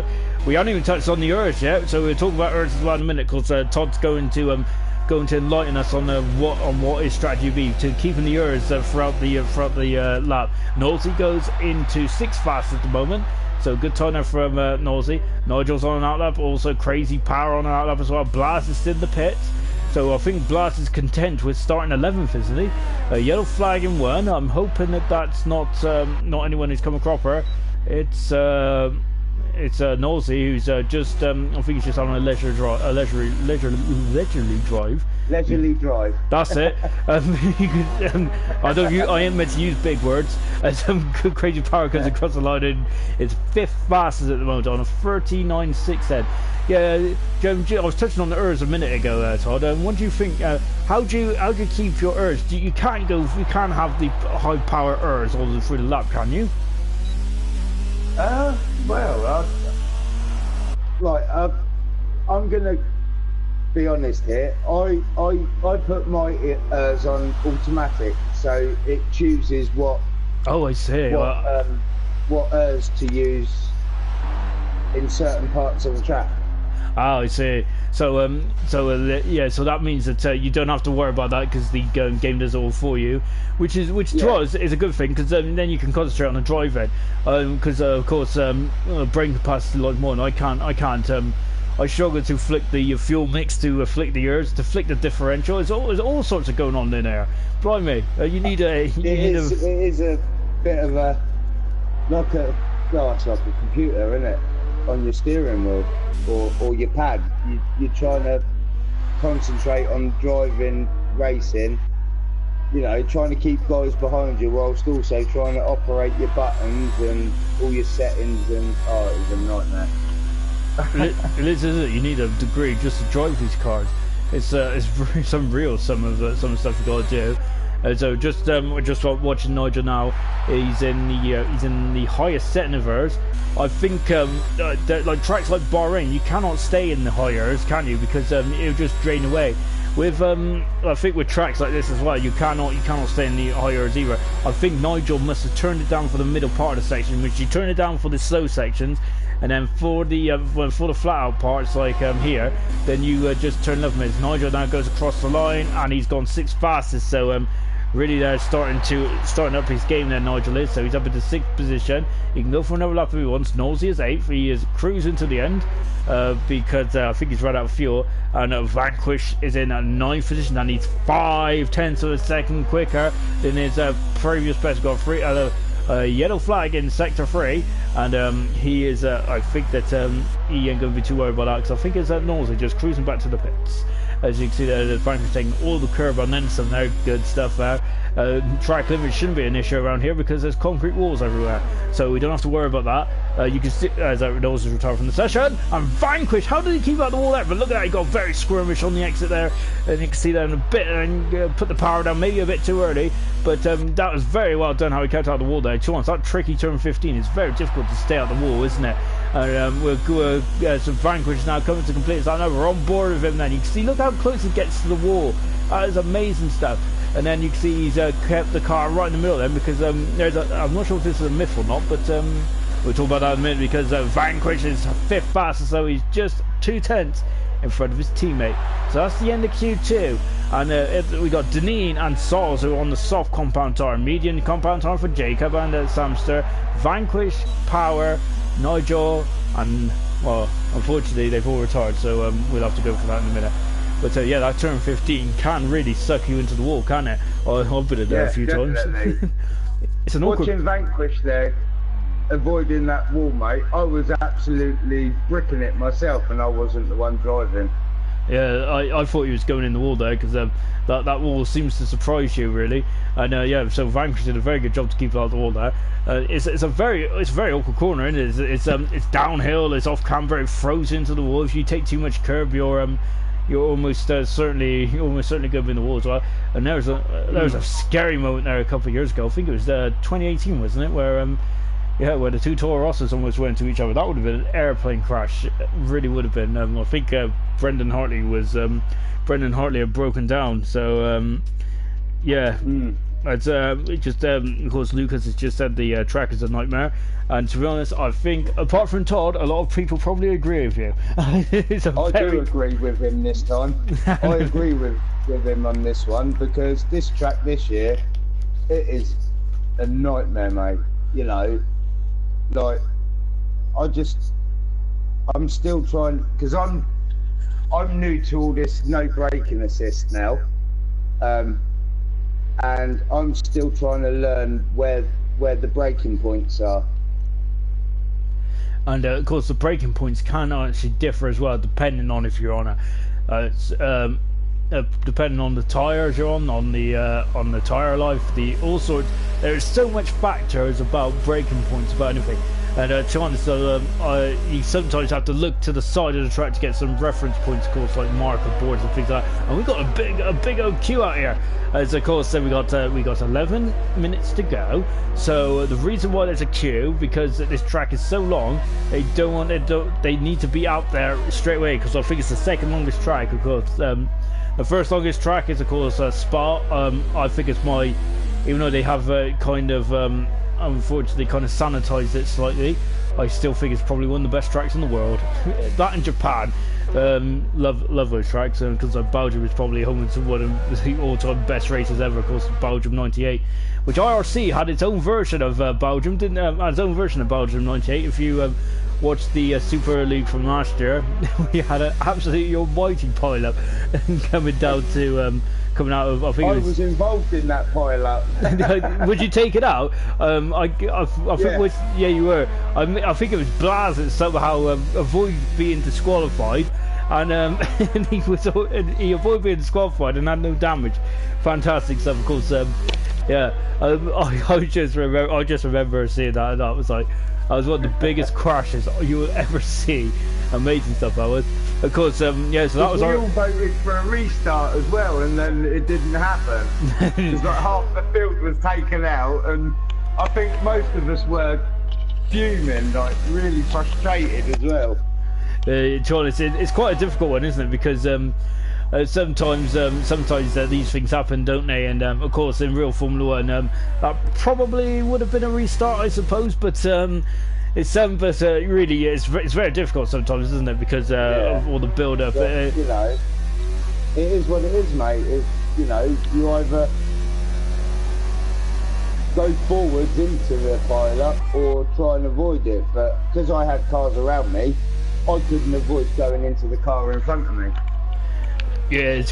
we haven't even touched on the ERS yet, so we'll talk about ERS as well in a minute, because Todd's going to enlighten us on what his strategy be to keeping the ERS throughout the lap. Nosey goes into 6th fast at the moment. So good time there from Nosey. Nigel's on an outlap, also crazy power on an outlap as well. Blast is still in the pits. So I think Blast is content with starting 11th, isn't he? Yellow flag in 1. I'm hoping that that's not anyone who's come a cropper. It's Nosey who's just I think he's just on a leisurely drive. Leisurely drive. That's it. I ain't meant to use big words. Some good crazy power comes across the line, and it's 5th fastest at the moment on a 39.6 then. Yeah, I was touching on the ERS a minute ago, Todd. What do you think? How do you keep your ERS? You can't have the high power ERS all through the lap, can you? Well, I'm gonna be honest here. I put my ERS on automatic, so it chooses what. Oh, I see. What ERS to use in certain parts of the track. Oh, I see. So yeah, so that means that you don't have to worry about that, because the game does it all for you, which to us is a good thing, because then you can concentrate on the driving. Because of course, brain capacity like mine, I can't. I struggle to flick the fuel mix, to flick the ERS, to flick the differential. There's all sorts of going on in there. Blimey, you need a. It is a bit of a like a computer, isn't it? On your steering wheel or your pad, you're trying to concentrate on driving, racing, trying to keep guys behind you whilst also trying to operate your buttons and all your settings, and it was a nightmare. It is, isn't it? You need a degree just to drive these cars. It's unreal, some of the stuff you got to do. So we're just watching Nigel now. He's in the highest setting of ERS. I think like tracks like Bahrain, you cannot stay in the high ERS, can you? Because it'll just drain away. With I think with tracks like this as well, you cannot stay in the high ERS either. I think Nigel must have turned it down for the middle part of the section, which you turn it down for the slow sections, and then for the flat out parts like here, then you just turn 11 minutes. Nigel now goes across the line, and he's gone 6th fastest. So really they're starting up his game there, Nigel is. So he's up into 6th position. He can go for another lap if he wants. Nosey is 8th. He is cruising to the end because I think he's run out of fuel. And Vanquish is in a 9th position, and he's 5/10 of a second quicker than his previous best. Got yellow flag in sector 3, and he is. I think that he ain't going to be too worried about that, because I think it's Knowles just cruising back to the pits. As you can see there, the Franklin's taking all the curb and then some there, good stuff there. Track limits shouldn't be an issue around here because there's concrete walls everywhere, so we don't have to worry about that. You can see as Knowles is retired from the session, and Vanquish, how did he keep out the wall there? But look at that, he got very squirmish on the exit there, and you can see that in a bit, and put the power down maybe a bit too early, but that was very well done how he kept out the wall there. Chance, that tricky turn 15 is very difficult to stay out the wall, isn't it? And so Vanquish now coming to complete his line over. We're on board with him then. You can see, look how close he gets to the wall. That is amazing stuff. And then you can see he's kept the car right in the middle then, because there's I'm not sure if this is a myth or not, but we'll talk about that in a minute, because Vanquish is 5th fastest, so he's just 2/10 in front of his teammate. So that's the end of Q2. And we got Deneen and Sols who are on the soft compound tire. Medium compound tire for Jacob and Samster. Vanquish, Power, Nigel, and, well, unfortunately they've all retired, so we'll have to go for that in a minute. But yeah, that turn 15 can really suck you into the wall, can't it? I've been there a few times. It's an awkward... Watching Vanquish there, avoiding that wall, mate, I was absolutely bricking it myself, and I wasn't the one driving. Yeah, I thought he was going in the wall there, because that wall seems to surprise you, really. And yeah, so Vanquish did a very good job to keep out the wall there. It's a very awkward corner, isn't it? It's downhill, it's off camber, it throws into the wall. If you take too much curb, you're almost certainly going to be in the wall as well. And there was a scary moment there a couple of years ago. I think it was 2018, wasn't it, where where the two Toro Rosses almost went into each other. That would have been an airplane crash. It really would have been. I think Brendan Hartley had broken down. So yeah. It's just of course Lucas has just said the track is a nightmare, and to be honest, I think apart from Todd, a lot of people probably agree with you. I do agree with him this time. I agree with him on this one, because this track this year, it is a nightmare, mate. You know, like I'm still trying, because I'm new to all this no braking assist now. And I'm still trying to learn where the breaking points are. And of course, the breaking points can actually differ as well, depending on if you're on depending on the tires you're on the tire life, all sorts. There's so much factors about breaking points, about anything. And you sometimes have to look to the side of the track to get some reference points, of course, like marker boards and things like that. And we've got a big old queue out here. As of course, we got 11 minutes to go. So the reason why there's a queue, because this track is so long, they need to be out there straight away, because I think it's the second longest track. Of course, the first longest track is of course Spa. I think it's even though they have unfortunately kind of sanitized it slightly, I still think it's probably one of the best tracks in the world. That in Japan, love those tracks, because Belgium is probably home to one of the all-time best races ever, of course, Belgium 98, which IRC had its own version of Belgium, didn't have its own version of Belgium 98. If you watched the Super League from last year, we had an absolutely almighty pile-up coming out of, I think I was involved in that pile-up. Would you take it out? I think yeah. You were. I think it was Blas that somehow avoided being disqualified, and he avoided being disqualified and had no damage. Fantastic stuff, of course. I just remember seeing that, and that was one of the biggest crashes you will ever see. Amazing stuff that was. Of course, so that was we all voted for a restart as well, and then it didn't happen. Because half the field was taken out, and I think most of us were fuming, really frustrated as well. John, it's quite a difficult one, isn't it? Because sometimes these things happen, don't they? And of course, in real Formula One, that probably would have been a restart, I suppose. But really, it's very difficult sometimes, isn't it? Because of all the build-up. It is what it is, mate. You either go forwards into the pile-up or try and avoid it. But because I had cars around me, I couldn't avoid going into the car in front of me. Yeah, it's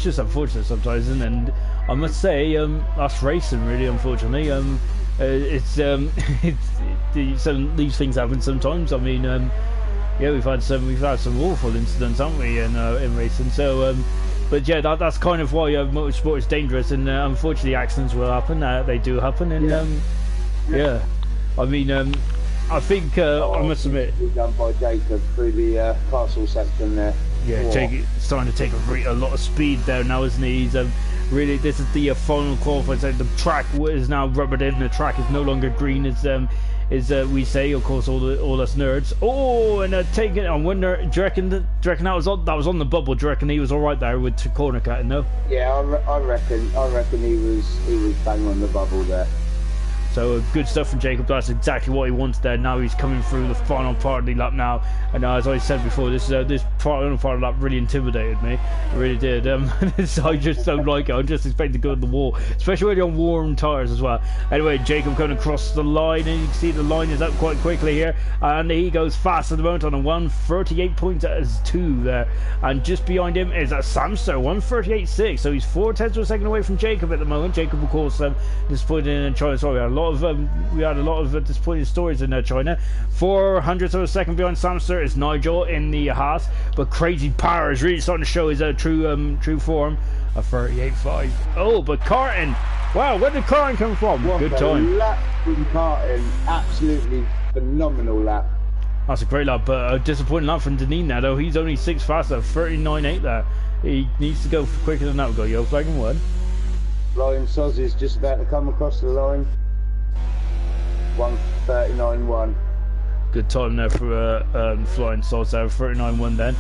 just unfortunate sometimes, isn't it? And I must say, that's racing, really, unfortunately. So these things happen sometimes. I mean, yeah, we've had some awful incidents, haven't we, in racing? So, but yeah, that's kind of why motorsport is dangerous, and unfortunately, accidents will happen. They do happen, and yeah. I mean, I think I must admit, done by Jacob through the castle section there. Yeah, Jake starting to take a lot of speed there now, isn't he? He's really, this is the final qualifier. So the track is now rubbered in. The track is no longer green, as we say, of course, all us nerds. Oh, and taking it. I wonder, do you reckon that was on the bubble? Do you reckon he was all right there with corner cutting? No. Yeah, I reckon he was bang on the bubble there. So good stuff from Jacob. That's exactly what he wants there. Now he's coming through the final part of the lap now, and as I said before, this part of the lap really intimidated me. It really did. I just don't like it. I just expect to go to the wall, especially when you're on warm tyres as well. Anyway, Jacob going across the line, and you can see the line is up quite quickly here, and he goes fast at the moment on a 1:38.2 there, and just behind him is a Samster 1:38.6. So he's 4/10 of a second away from Jacob at the moment. Jacob, of course, disappointed in China. Sorry, we had a lot of disappointing stories in China. 400ths of a second behind Samster is Nigel in the Haas, but Crazy Power is really starting to show his true form. A 38.5. Oh, but Carton! Wow, where did Carton come from? What good time. Lap from Carton, absolutely phenomenal lap. That's a great lap, but a disappointing lap from Deneen now, though. He's only 6 faster, 39.8 there. He needs to go quicker than that. We've got Yo Flag and 1. Flying Soz is just about to come across the line. 1:39.1. Good time there for Flying Soz there, 39.1 then.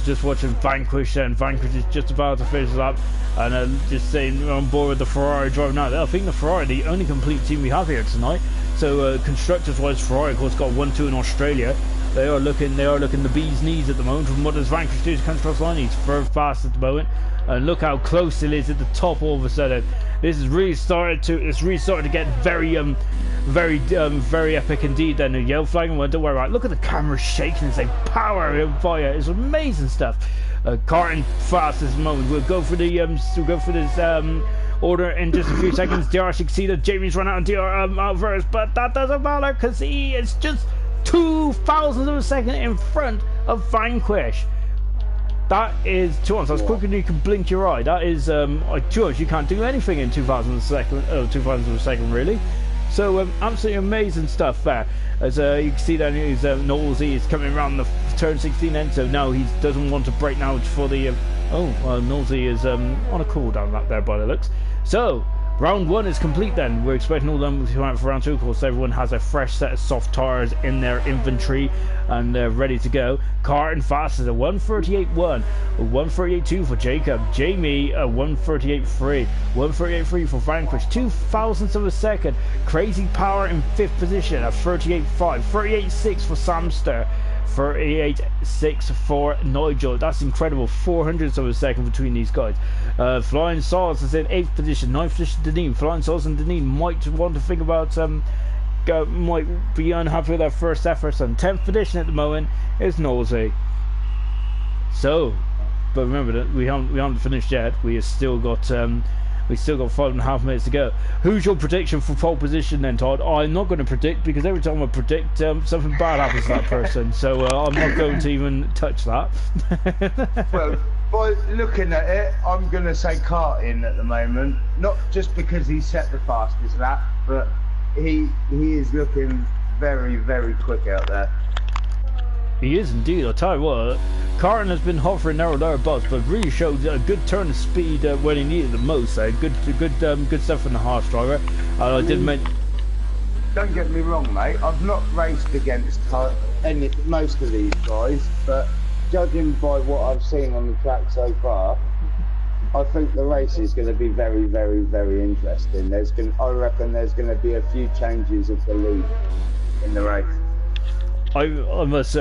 Just watching Vanquish then. Vanquish is just about to finish the lap, and just saying on board with the Ferrari driving out there. I think the Ferrari, the only complete team we have here tonight. So constructors wise, Ferrari of course got 1-2 in Australia. They are looking the bee's knees at the moment. From what does Vanquish do to come across the line? He's very fast at the moment, and look how close it is at the top all of a sudden. This is really started to get very epic indeed. Then a yellow flag and don't worry about it. Look at the camera shaking and say power and fire. It's amazing stuff. Carton fast at the moment. We'll go for this order in just a few seconds. DR succeeded. Jamie's run out on DR out first, but that doesn't matter because he is just 0.02 of a second in front of Vanquish. That is 2 ounces. That's quicker than you can blink your eye. That is 2 ounces. You can't do anything in 2,000 of a second really. So absolutely amazing stuff there. As you can see, then is Nosey is coming around the turn 16 end. So now he doesn't want to break now for the. Nosey is on a cooldown lap there by the looks. So round 1 is complete then. We're expecting all them to come out for round 2. Of course, everyone has a fresh set of soft tyres in their inventory and they're ready to go. Carton fast is a 1:38.1, a 1:38.2 for Jacob. Jamie a 1:38.3, 1:38.3 for Vanquish. 0.02 of a second. Crazy Power in 5th position, a 38.5, 38.6 for Samster. 38.6 for Nigel. That's incredible. 400ths of a second between these guys. Flying Soz is in 8th position, 9th position Deneen. Flying Soz and Deneen might want to think about might be unhappy with their first efforts. And 10th position at the moment is Nosey. So, but remember that we haven't finished yet. We still got 5.5 minutes to go. Who's your prediction for pole position then, Todd? I'm not going to predict because every time I predict, something bad happens to that person. So I'm not going to even touch that. Well, by looking at it, I'm going to say Carton at the moment. Not just because he set the fastest lap, but he is looking very, very quick out there. He is indeed. I'll tell you what, Carton has been hovering narrow thereabouts, but really showed a good turn of speed when he needed the most. Good stuff from the Haas driver. I did mention. Don't get me wrong, mate. I've not raced against most of these guys, but judging by what I've seen on the track so far, I think the race is going to be very, very, very interesting. I reckon there's going to be a few changes of the lead in the race. I must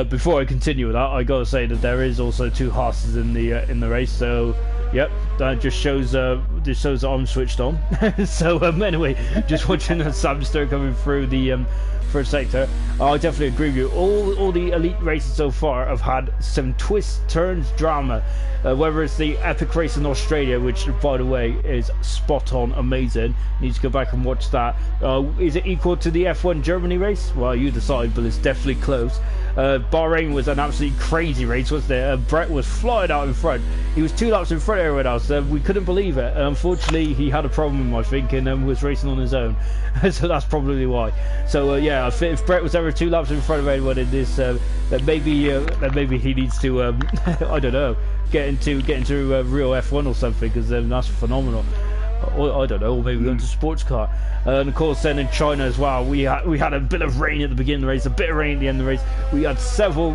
before I continue with that, I gotta say that there is also 2 Haas's in the race. So Yep, that just shows that I'm switched on. So anyway, just watching the Samster coming through the first sector. I definitely agree with you. All the elite races so far have had some twists, turns, drama. Whether it's the epic race in Australia, which by the way is spot on, amazing. Need to go back and watch that. Is it equal to the F1 Germany race? Well, you decide, but it's definitely close. Bahrain was an absolutely crazy race, wasn't it? Brett was flying out in front. He was 2 laps in front of everyone else. We couldn't believe it. Unfortunately, he had a problem, I think, and was racing on his own. So that's probably why. So yeah, if Brett was ever 2 laps in front of anyone in this, then maybe he needs to, I don't know, get into a real F1 or something, because that's phenomenal. Or, I don't know, or maybe go into sports car. And of course, then in China as well, we had a bit of rain at the beginning of the race, a bit of rain at the end of the race. We had several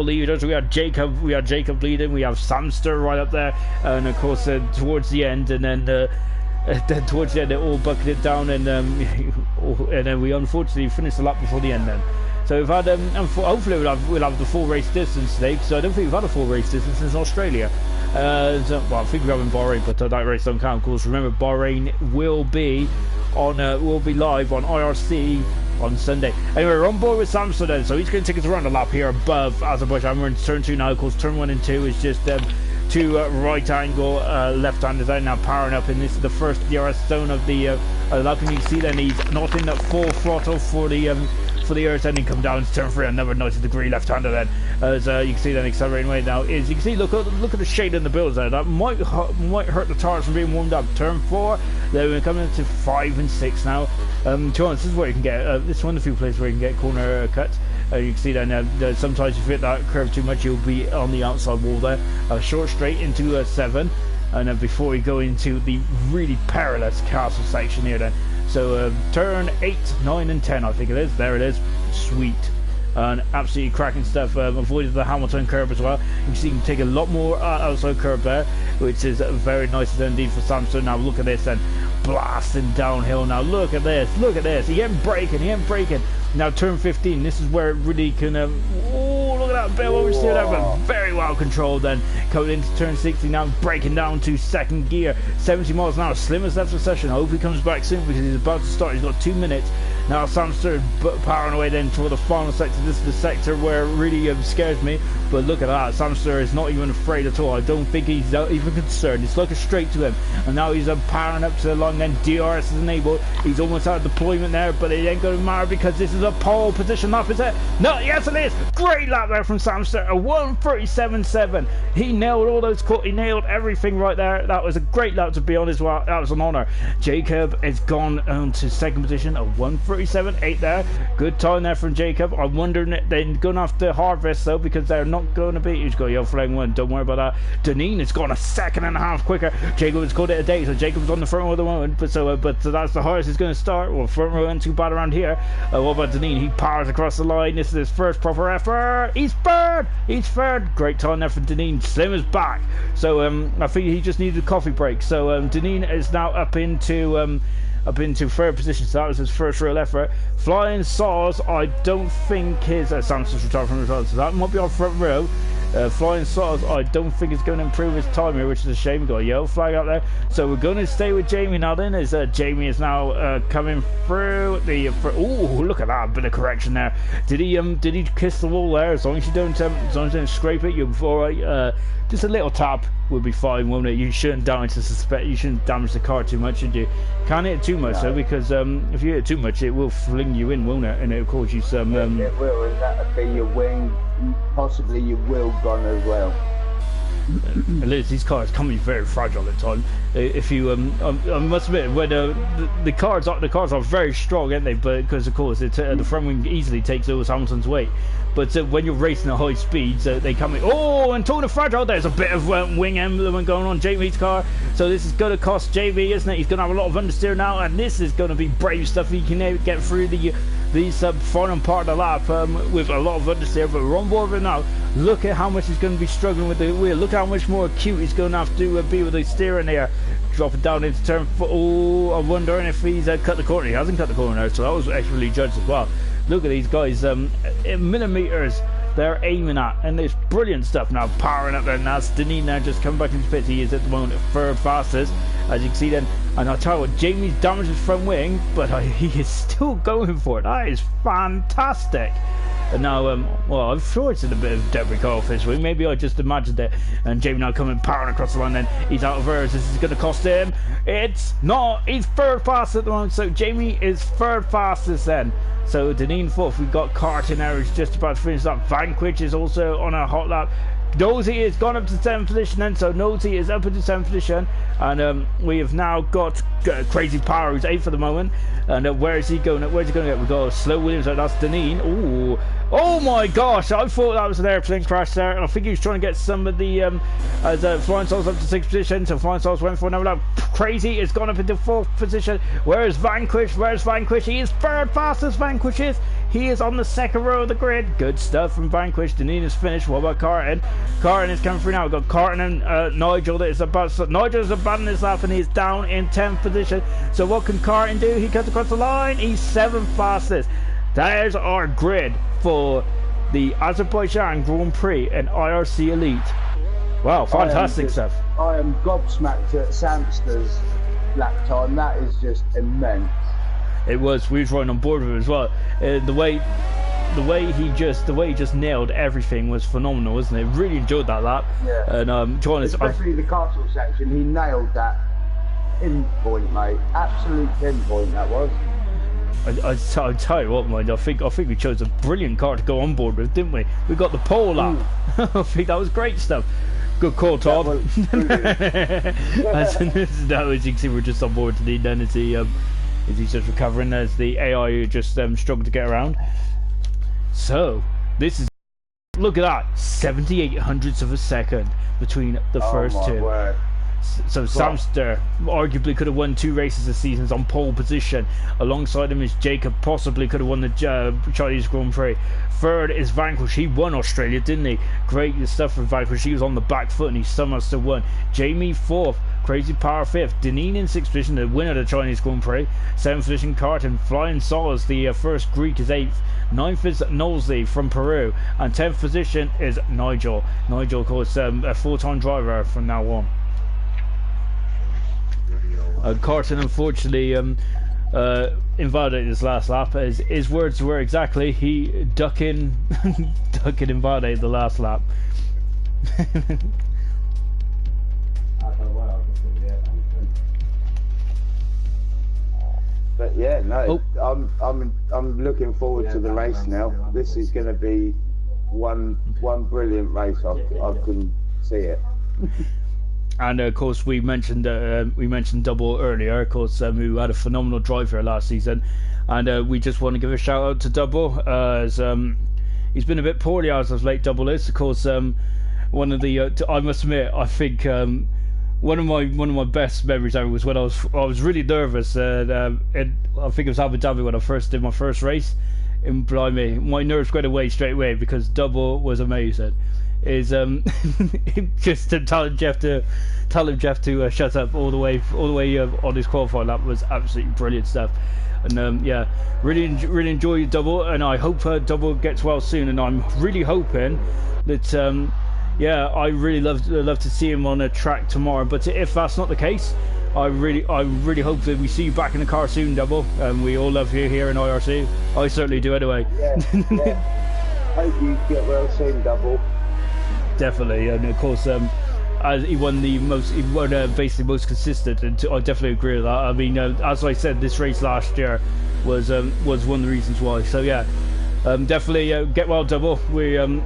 leaders. We had Jacob leading. We have Samster right up there, and of course towards the end, and then towards the end, it all bucketed down, and then we unfortunately finished the lap before the end. Then. So we've had, hopefully we'll have the full race distance today, because I don't think we've had a full race distance since Australia. Well, I think we have in Bahrain, but that race don't count. Of course, remember Bahrain will be live on IRC on Sunday. Anyway, we're on board with Samson then, so he's going to take us around the lap here above Azerbaijan. We're in turn 2 now. Of course, turn 1 and 2 is just 2 right angle left-handers out now, powering up, and this is the first DRS zone of the lap. And you can see then he's not in that full throttle for the earth ending, come down to turn 3, another 90-degree left-hander then, as you can see then accelerating away now. Is you can see, look at the shade in the builds there, that might hurt the tires from being warmed up. Turn 4, then we're coming into 5 and 6 now. This is where you can get this is one of the few places where you can get corner cuts. You can see then sometimes if you hit that curve too much, you'll be on the outside wall there. Short straight into 7, and then before we go into the really perilous castle section here then. So turn 8, 9 and 10 I think it is. There it is. Sweet. And absolutely cracking stuff. Avoided the Hamilton curve as well. You can see you can take a lot more outside curve there, which is very nice indeed for Samsung. Now look at this then. Blasting downhill now. Look at this. Look at this. He ain't braking. Now turn 15. This is where it really can... oh, look at that bit of oversteer there, but very well controlled then. Coming into turn 60 now, breaking down to second gear. 70 miles an hour. Slimmest left of session. I hope he comes back soon, because he's about to start. He's got 2 minutes. Now Samster powering away then toward the final sector. This is the sector where it really scares me. But look at that. Samster is not even afraid at all. I don't think he's even concerned. It's looking straight to him. And now he's powering up to the line. Then DRS is enabled. He's almost out of deployment there, but it ain't going to matter, because this is a pole position lap, is it? No, yes it is. Great lap there from Samster. A 1:37.7. He nailed all those calls. He nailed everything right there. That was a great lap, to be honest. Well, that was an honour. Jacob has gone on to second position. A 1:37.8 there. Good time there from Jacob. I'm wondering if they're going to have to harvest though, because they're not going to be. He's got yellow flag 1. Don't worry about that. Deneen has gone a second and a half quicker. Jacob has called it a day, so Jacob's on the front row at the moment. But so that's the hardest he's going to start. Well, front row ain't too bad around here. What about Deneen? He powers across the line. This is his first proper effort. He's third. Great time there for Deneen. Slim is back. So I think he just needed a coffee break. So Deneen is now up into third position. So that was his first real effort. Flying Saws, I don't think his Samson's retired from the results, so that might be on front row. Flying Saws, I don't think it's going to improve his time here, which is a shame. We've got a yellow flag out there, so we're going to stay with Jamie now then, as Jamie is now coming through the oh, look at that bit of correction there. Did he kiss the wall there? As long as you don't scrape it, you'll be alright. Just a little tap would be fine, won't it? You shouldn't damage the car too much, should you? Can't hit it too much though, because if you hit it too much, it will fling you in, won't it? And it'll cause you some it will, and that'll be your wing, possibly your wheel gone as well. Liz, these cars can be very fragile at times. If you, I must admit, when the cars are very strong, aren't they? But because of course the front wing easily takes Lewis Hamilton's weight. But when you're racing at high speeds, they come in. Oh, and talking of fragile, there's a bit of wing emblem going on Jamie's car. So this is going to cost JB, isn't it? He's going to have a lot of understeer now, and this is going to be brave stuff. He can get through the final part of the lap with a lot of understeer, but we're on board with it now. Look at how much he's going to be struggling with the wheel. Look how much more acute he's going to have to be with the steering here. Dropping down into turn 4. Oh, I'm wondering if he's cut the corner. He hasn't cut the corner, so that was actually judged as well. Look at these guys, millimeters they're aiming at, and it's brilliant stuff. Now powering up there, and that's Deneen now just coming back into pits. He is at the moment third fastest, as you can see then. And I'll tell you what, Jamie's damaged his front wing, but he is still going for it. That is fantastic. And now, well, I'm sure it's in a bit of debris car off his wing. Maybe I just imagined it. And Jamie now coming powering across the line. Then he's out of hers. This is going to cost him. It's not. He's third fastest at the moment. So Jamie is third fastest then. So Deneen fourth. We've got Carton there who's just about to finish up. Vanquish is also on a hot lap. Nosy has gone up to 7th position then, so Nosy is up into 7th position, and we have now got Crazy Power who's 8th for the moment. And where is he going? Where's he going to get? We got Slow Williams, so that's Deneen. Ooh, oh my gosh! I thought that was an airplane crash there, and I think he was trying to get some of the as Flying Souls up to 6th position. So Flying Souls went for another lap. Crazy has gone up into 4th position. Where is Vanquish? Where's Vanquish? He is third fastest. Vanquish is. He is on the second row of the grid. Good stuff from Vanquish. Deneen is finished. What about Carton? Carton is coming through now. We've got Carton and Nigel that is about. So Nigel is abandoning this lap and he's down in 10th position. So what can Carton do? He cuts across the line. He's 7th fastest. There's our grid for the Azerbaijan Grand Prix and IRC Elite. Wow, fantastic stuff. I am gobsmacked at Samster's lap time. That is just immense. It was. We was right on board with it as well. The way he just nailed everything was phenomenal, wasn't it? Really enjoyed that lap. Yeah. And John is especially the castle section. He nailed that pinpoint, mate. Absolute pinpoint that was. I tell you what, mate. I think we chose a brilliant car to go on board with, didn't we? We got the pole lap. I think that was great stuff. Good call, Tom. As you can see, we're just on board today. Then as he's just recovering, as the AI just struggled to get around. So this is, look at that, 78 hundredths of a second between the first two. Word. So Samster arguably could have won 2 races this season on pole position. Alongside him is Jacob, possibly could have won the Chinese Grand Prix. Third is Vanquish. He won Australia, didn't he? Great stuff from Vanquish. He was on the back foot and he somehow still won. Jamie fourth. Crazy Power 5th, Deneen in 6th position, the winner of the Chinese Grand Prix. 7th position Carton, Flying Saws, the first Greek, is 8th. 9th is Knowsley from Peru, and 10th position is Nigel. Nigel, of course, a full-time driver from now on. Carton unfortunately invalidated his last lap. His words were exactly, he ducking invalidated the last lap. But yeah, no, I'm looking forward to the race now. This is going to be one brilliant race. I can see it. And of course, we mentioned Double earlier, of course, who had a phenomenal drive here last season, and we just want to give a shout out to Double, as he's been a bit poorly as of late. Double is, of course, one of the I must admit, I think one of my best memories ever was when I was really nervous. I think it was Abu Dhabi when I first did my first race. And blimey, my nerves went away straight away because Double was amazing. Is just to tell Jeff to shut up all the way on his qualifying lap was absolutely brilliant stuff. And yeah, really enjoy Double, and I hope Double gets well soon. And I'm really hoping that yeah, I really love to see him on a track tomorrow. But if that's not the case, I really hope that we see you back in the car soon, Double. We all love you here in IRC. I certainly do anyway. Yeah. Hope you get well soon, Double. Definitely, and of course, as he won basically most consistent, and I definitely agree with that. I mean, as I said, this race last year was one of the reasons why. So yeah, definitely get well, Double.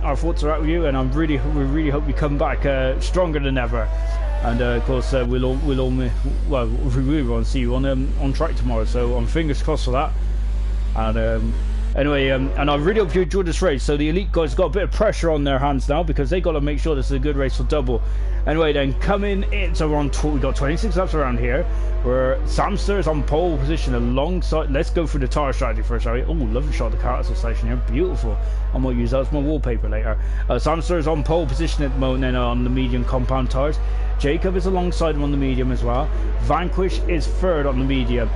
Our thoughts are out with you, and we really hope you come back stronger than ever. And of course, we really want to see you on track tomorrow. So I'm fingers crossed for that. And anyway, and I really hope you enjoyed this race. So the Elite guys got a bit of pressure on their hands now because they got to make sure this is a good race for Double. Anyway, then coming in, so we got 26 laps around here, where Samster is on pole position alongside. Let's go through the tyre strategy first, shall we? Oh, lovely shot of the car station here, beautiful. I might use that as my wallpaper later. Samster is on pole position at the moment, then on the medium compound tyres. Jacob is alongside him on the medium as well. Vanquish is third on the medium.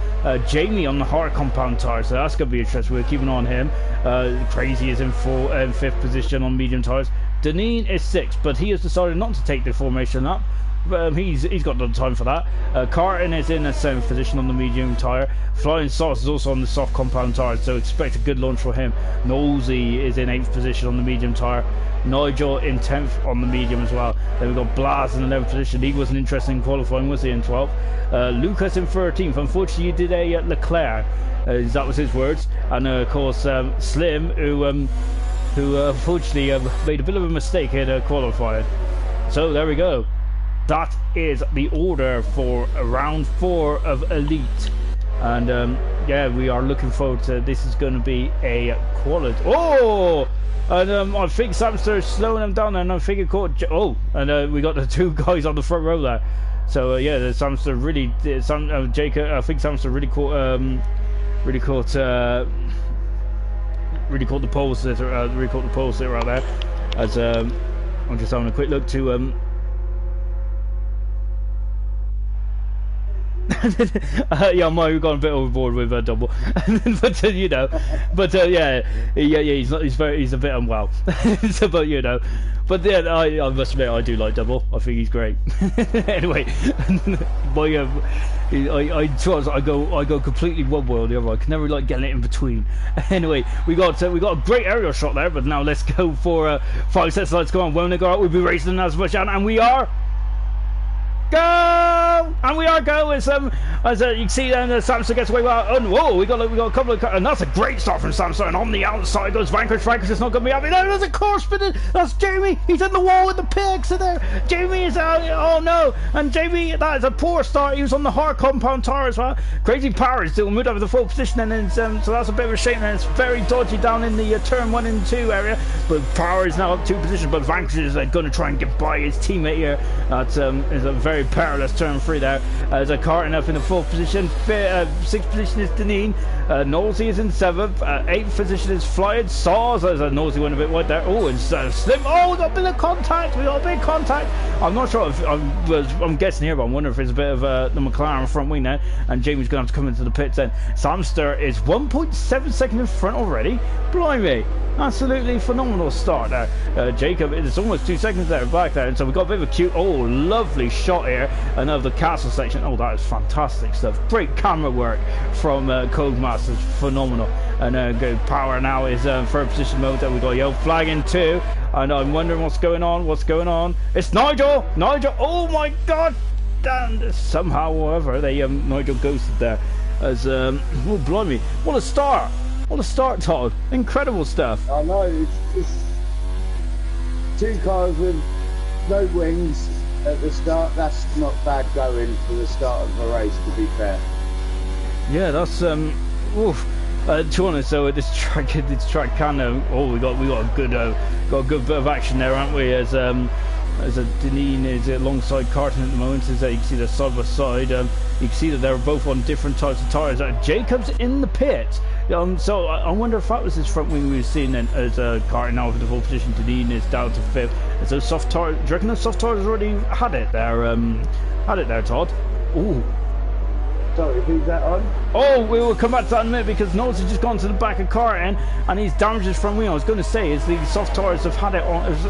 Jamie on the hard compound tires, so that's going to be interesting. We're keeping on him. Crazy is in fifth position on medium tires. Deneen is sixth, but he has decided not to take the formation up. He's got no time for that. Carton is in a 7th position on the medium tyre. Flying Sauce is also on the soft compound tyre, so expect a good launch for him. Nosey is in 8th position on the medium tyre. Nigel in 10th on the medium as well. Then we've got Blas in 11th position. He wasn't interested in qualifying, was he, in 12th? Lucas in 13th. Unfortunately, you did a Leclerc. That was his words. And of course, Slim, who unfortunately made a bit of a mistake in qualifying. So there we go. That is the order for round 4 of Elite, and yeah, we are looking forward to this. Is going to be a quality. Oh, and I think Samster is slowing them down, and I think it caught. And we got the 2 guys on the front row there. So yeah, the Samster really, Jacob. I think Samster really caught the pole sitter. Really caught the pole sitter out there. As I'm just having a quick look to yeah, I might have gone a bit overboard with double, but you know, but yeah, he's a bit unwell. So, but you know, but yeah, I must admit I do like double. I think he's great. Anyway, I go completely one way or the other. I can never like getting it in between. Anyway, we got a great aerial shot there, but now let's go for 5 sets. Let's go on. When they go out, we'll be racing in Azerbaijan, and we are. Go! And we are go as you can see then Samson gets away well. And whoa, we got a couple of, and that's a great start from Samson. And on the outside goes Vanquish. Vanquish is not going to be happy. No, there's a course spinning. That's Jamie. He's in the wall with the pigs in there. Jamie is out. Oh no! And Jamie, that is a poor start. He was on the hard compound tire as well. Crazy Power is still moved over the 4th position, and then so that's a bit of a shame. And it's very dodgy down in the turn 1 and 2 area. But Power is now up 2 positions. But Vanquish is going to try and get by his teammate here. That is a very perilous turn 3 there. As a Carton up in the 4th position. 6th position is Deneen. Nosey is in 7th. 8th position is Flying Saws. As Nosey went a bit wide there. Oh, and Slim. Oh, we got a bit of contact. We got a bit of contact. I'm not sure if I'm guessing here, but I'm wondering if it's a bit of the McLaren front wing now. And Jamie's going to have to come into the pits then. Samster is 1.7 seconds in front already. Blimey. Absolutely phenomenal start there. Jacob is almost 2 seconds there back there, and so we've got a bit of a cute, lovely shot here, another castle section. Oh, that is fantastic stuff. Great camera work from Codemasters, phenomenal. And good Power now is 3rd position mode. There we got yellow flag in 2, and I'm wondering what's going on. It's Nigel. Oh my God! And somehow, however, they Nigel ghosted there. As oh blimey, what a start! What a start, Todd. Incredible stuff. I know, it's 2 cars with no wings at the start. That's not bad going for the start of the race, to be fair. Yeah, that's oof. To be honest, so this track can we got a good bit of action there, haven't we? As a Deneen is alongside Carton at the moment. As you can see, they're side by side. You can see that they're both on different types of tires. Jacob's in the pit. So I wonder if that was his front wing we were seeing then, as Carton now for the 4th position. Deneen is down to 5th. So soft tire. Do you reckon the soft tires already had it there, Todd? Ooh. Sorry, who's that on? Oh, we will come back to that in a minute, because Knowles has just gone to the back of Carton and he's damaged his front wing. I was going to say, is the soft tires have had it on? Is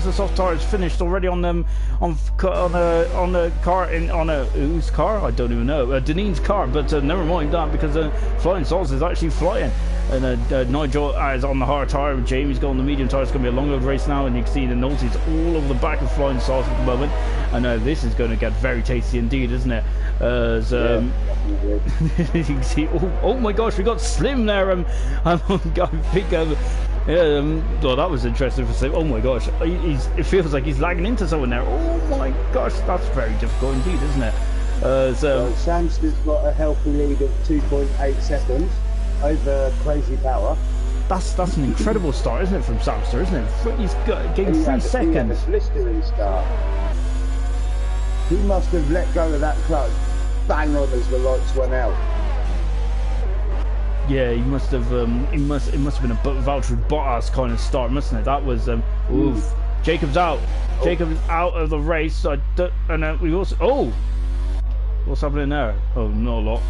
the soft tires finished already on them on the car on a whose car? I don't even know. Deneen's car, but never mind that, because Flying Sauce is actually flying. And Nigel is on the hard tyre. Jamie's got on the medium tyre. It's going to be a long road race now, and you can see the Knowles is all over the back of Flying Sauce at the moment. And this is going to get very tasty indeed, isn't it? Yeah, you can see. Oh my gosh, we got Slim there. I think. Well, that was interesting for Slim. Oh my gosh, it feels like he's lagging into someone there. Oh my gosh, that's very difficult indeed, isn't it? Well, Samster's got a healthy lead of 2.8 seconds over Crazy Power. That's an incredible start, isn't it, from Samster, isn't it? He's getting 3 seconds. He had a blistering start. He must have let go of that clutch bang on as the lights went out. Yeah, he must have. It must have been a Valtteri Bottas kind of start, mustn't it? That was. Oof. Jacob's out. Jacob is out of the race. And then we also... Oh! What's happening there? Oh, not a lot.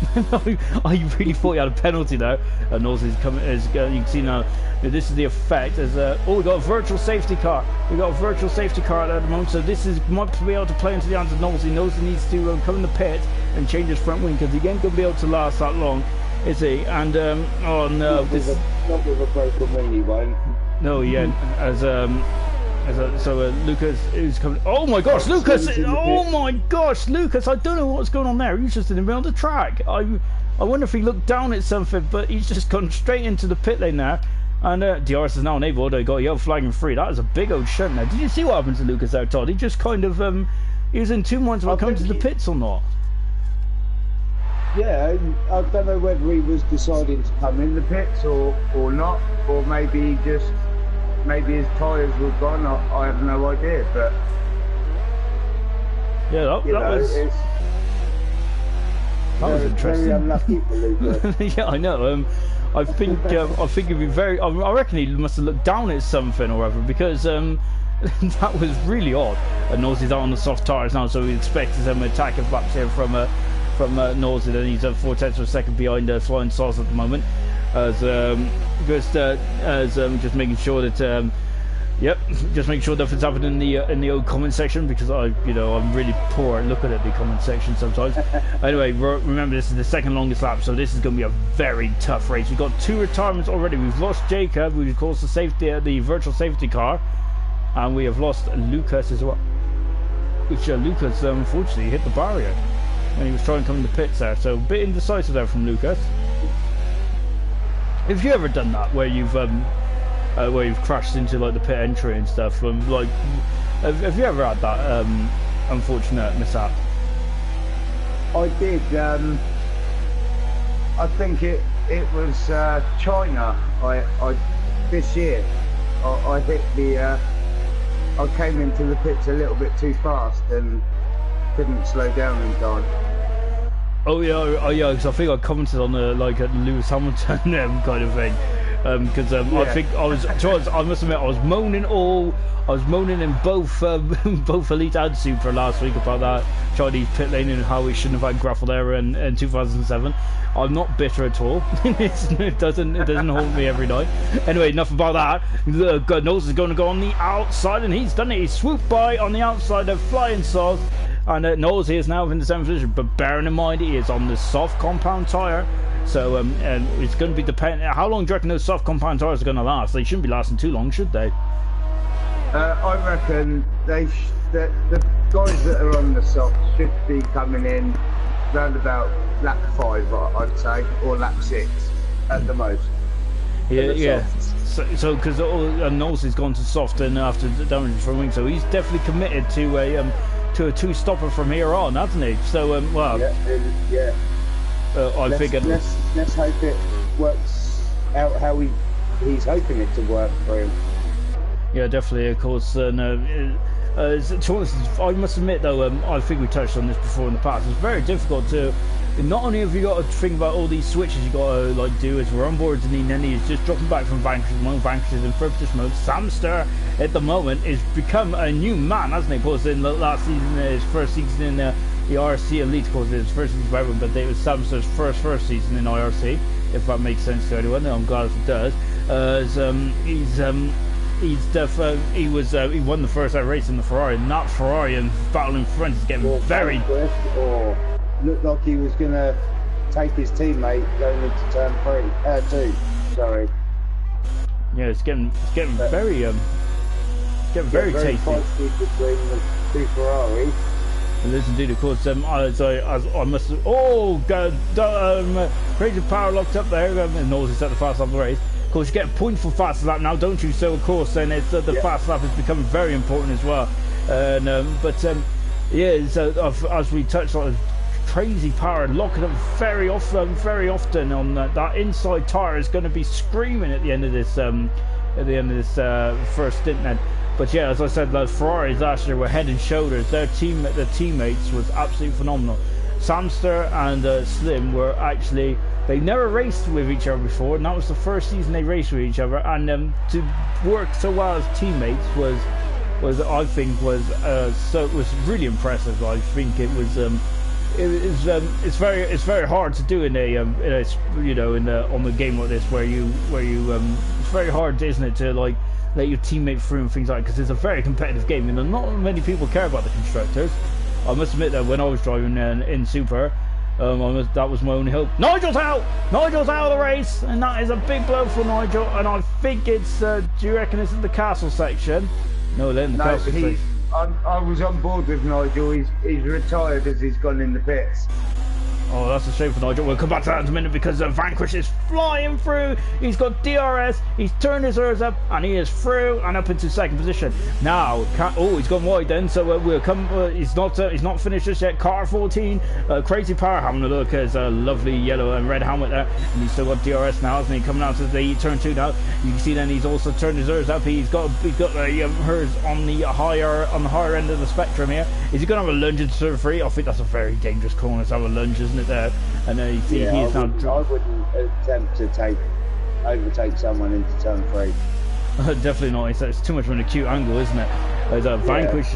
I really thought you had a penalty there. And Nosey's coming. You can see now. This is the effect. As we got a virtual safety car. We got a virtual safety car at the moment. So this is might be able to play into the hands of Nosey. Nosey needs to come in the pit and change his front wing because he ain't gonna be able to last that long, is he? And oh no, not with a broken wing, he won't. No, yeah. So Lucas is coming. Oh my gosh, Lucas! Oh my gosh, Lucas! I don't know what's going on there. He's just in the middle of the track. I wonder if he looked down at something, but he's just gone straight into the pit lane there. And DRS is now enabled. They got a yellow flag and free. That was a big old shunt there. Did you see what happened to Lucas there, Todd? He just kind of he was in 2 minds when it comes to the pits or not. Yeah, I don't know whether he was deciding to come in the pits or not, or maybe his tyres were gone. I have no idea, but yeah, that was interesting. Very unlucky for Lucas. Yeah, I know. I think it'd be very. I reckon he must have looked down at something or other because that was really odd. Nosey's out on the soft tyres now, so we expect some attack of laps here from Nosey. Then he's 4/10 of a second behind Flying Sauce at the moment. As just making sure that yep, just making sure nothing's happening in the old comment section because I'm really poor at looking at the comment section sometimes. Anyway, remember this is the second longest lap, so this is going to be a very tough race. We've got 2 retirements already. We've lost Jacob, who caused the virtual safety car, and we have lost Lucas as well. Which Lucas unfortunately hit the barrier when he was trying to come in the pits there, so a bit indecisive there from Lucas. Have you ever done that where you've crashed into like the pit entry and stuff? Like, have you ever had that unfortunate mishap? I did. I think it was China. I this year I hit the. I came into the pits a little bit too fast and couldn't slow down in time. Oh yeah, because I think I commented on the Lewis Hamilton kind of thing, because yeah. I think I must admit I was moaning in both both Elite and Super last week about that Chinese pit lane and how we shouldn't have had grapple there in 2007. I'm not bitter at all. it doesn't haunt me every night. Anyway, enough about that. God knows is going to go on the outside, and he's done it. He swooped by on the outside of Flying Sauce. And Knowles is now in the 7th position, but bearing in mind he is on the soft compound tyre, so it's going to be dependent. How long do you reckon those soft compound tyres are going to last? They shouldn't be lasting too long, should they? I reckon the guys that are on the soft should be coming in round about lap 5, I'd say, or lap 6 at the most. Yeah. So because Knowles has gone to soft and after damage from wing, so he's definitely committed to a 2-stopper from here on, hasn't he? So well, yeah. I figured. Let's hope it works out how he's hoping it to work for him. Yeah, definitely. Of course. I must admit though, I think we touched on this before in the past. It's very difficult to. Not only have you got to think about all these switches you got to do as we're on board, and then he's just dropping back from vanquishes among vanquishes in first mode. Samster at the moment has become a new man, hasn't he? Of course, in the last season, his first season in the IRC Elite, of course, his first season for everyone, but it was Samster's first season in IRC, if that makes sense to anyone. I'm glad if it does. He won the first ever race in the Ferrari, and that Ferrari and battle in front is getting very. Looked like he was going to take his teammate going into turn 2. Sorry. Yeah, it's getting very tasty. Between the 2 Ferraris. And this indeed, of course, I must have. Oh, God, crazy power locked up there. And Knowles is at the fast lap of the race. Of course, you get a point for fast lap now, don't you? So, of course, then it's the fast lap has become very important as well. As we touched on. Crazy power, locking up very often on that inside tire is going to be screaming at the end of this first stint then. But yeah, as I said, the Ferraris last year were head and shoulders. Their teammates was absolutely phenomenal. Samster and Slim were actually, they never raced with each other before, and that was the first season they raced with each other, and to work so well as teammates was I think was was really impressive. I think it was it's very hard to do in a you know on the game like this where you it's very hard, isn't it, to like let your teammate through and things like that, because it's a very competitive game and not many people care about the constructors. I must admit that when I was driving in Super, that was my only hope. Nigel's out! Nigel's out of the race, and that is a big blow for Nigel. And I think it's. Do you reckon it's in the castle section? No, they're in the castle section. I was on board with Nigel. He's retired as he's gone in the pits. Oh, that's a shame for Nigel. We'll come back to that in a minute because Vanquish is flying through. He's got DRS. He's turned his ears up and he is through and up into second position. Now, he's gone wide then. So we'll come. He's not finished just yet. Car 14, Crazy Power having a look. There's a lovely yellow and red helmet there, and he's still got DRS now, isn't he? Coming out to the turn 2 now. You can see then he's also turned his ears up. He's got hers on the higher end of the spectrum here. Is he going to have a lunge into turn 3? I think that's a very dangerous corner to have a lunge, isn't it there? And you see he is now. I wouldn't attempt to overtake someone into turn 3. Definitely not. It's too much of an acute angle, isn't it? As Vanquish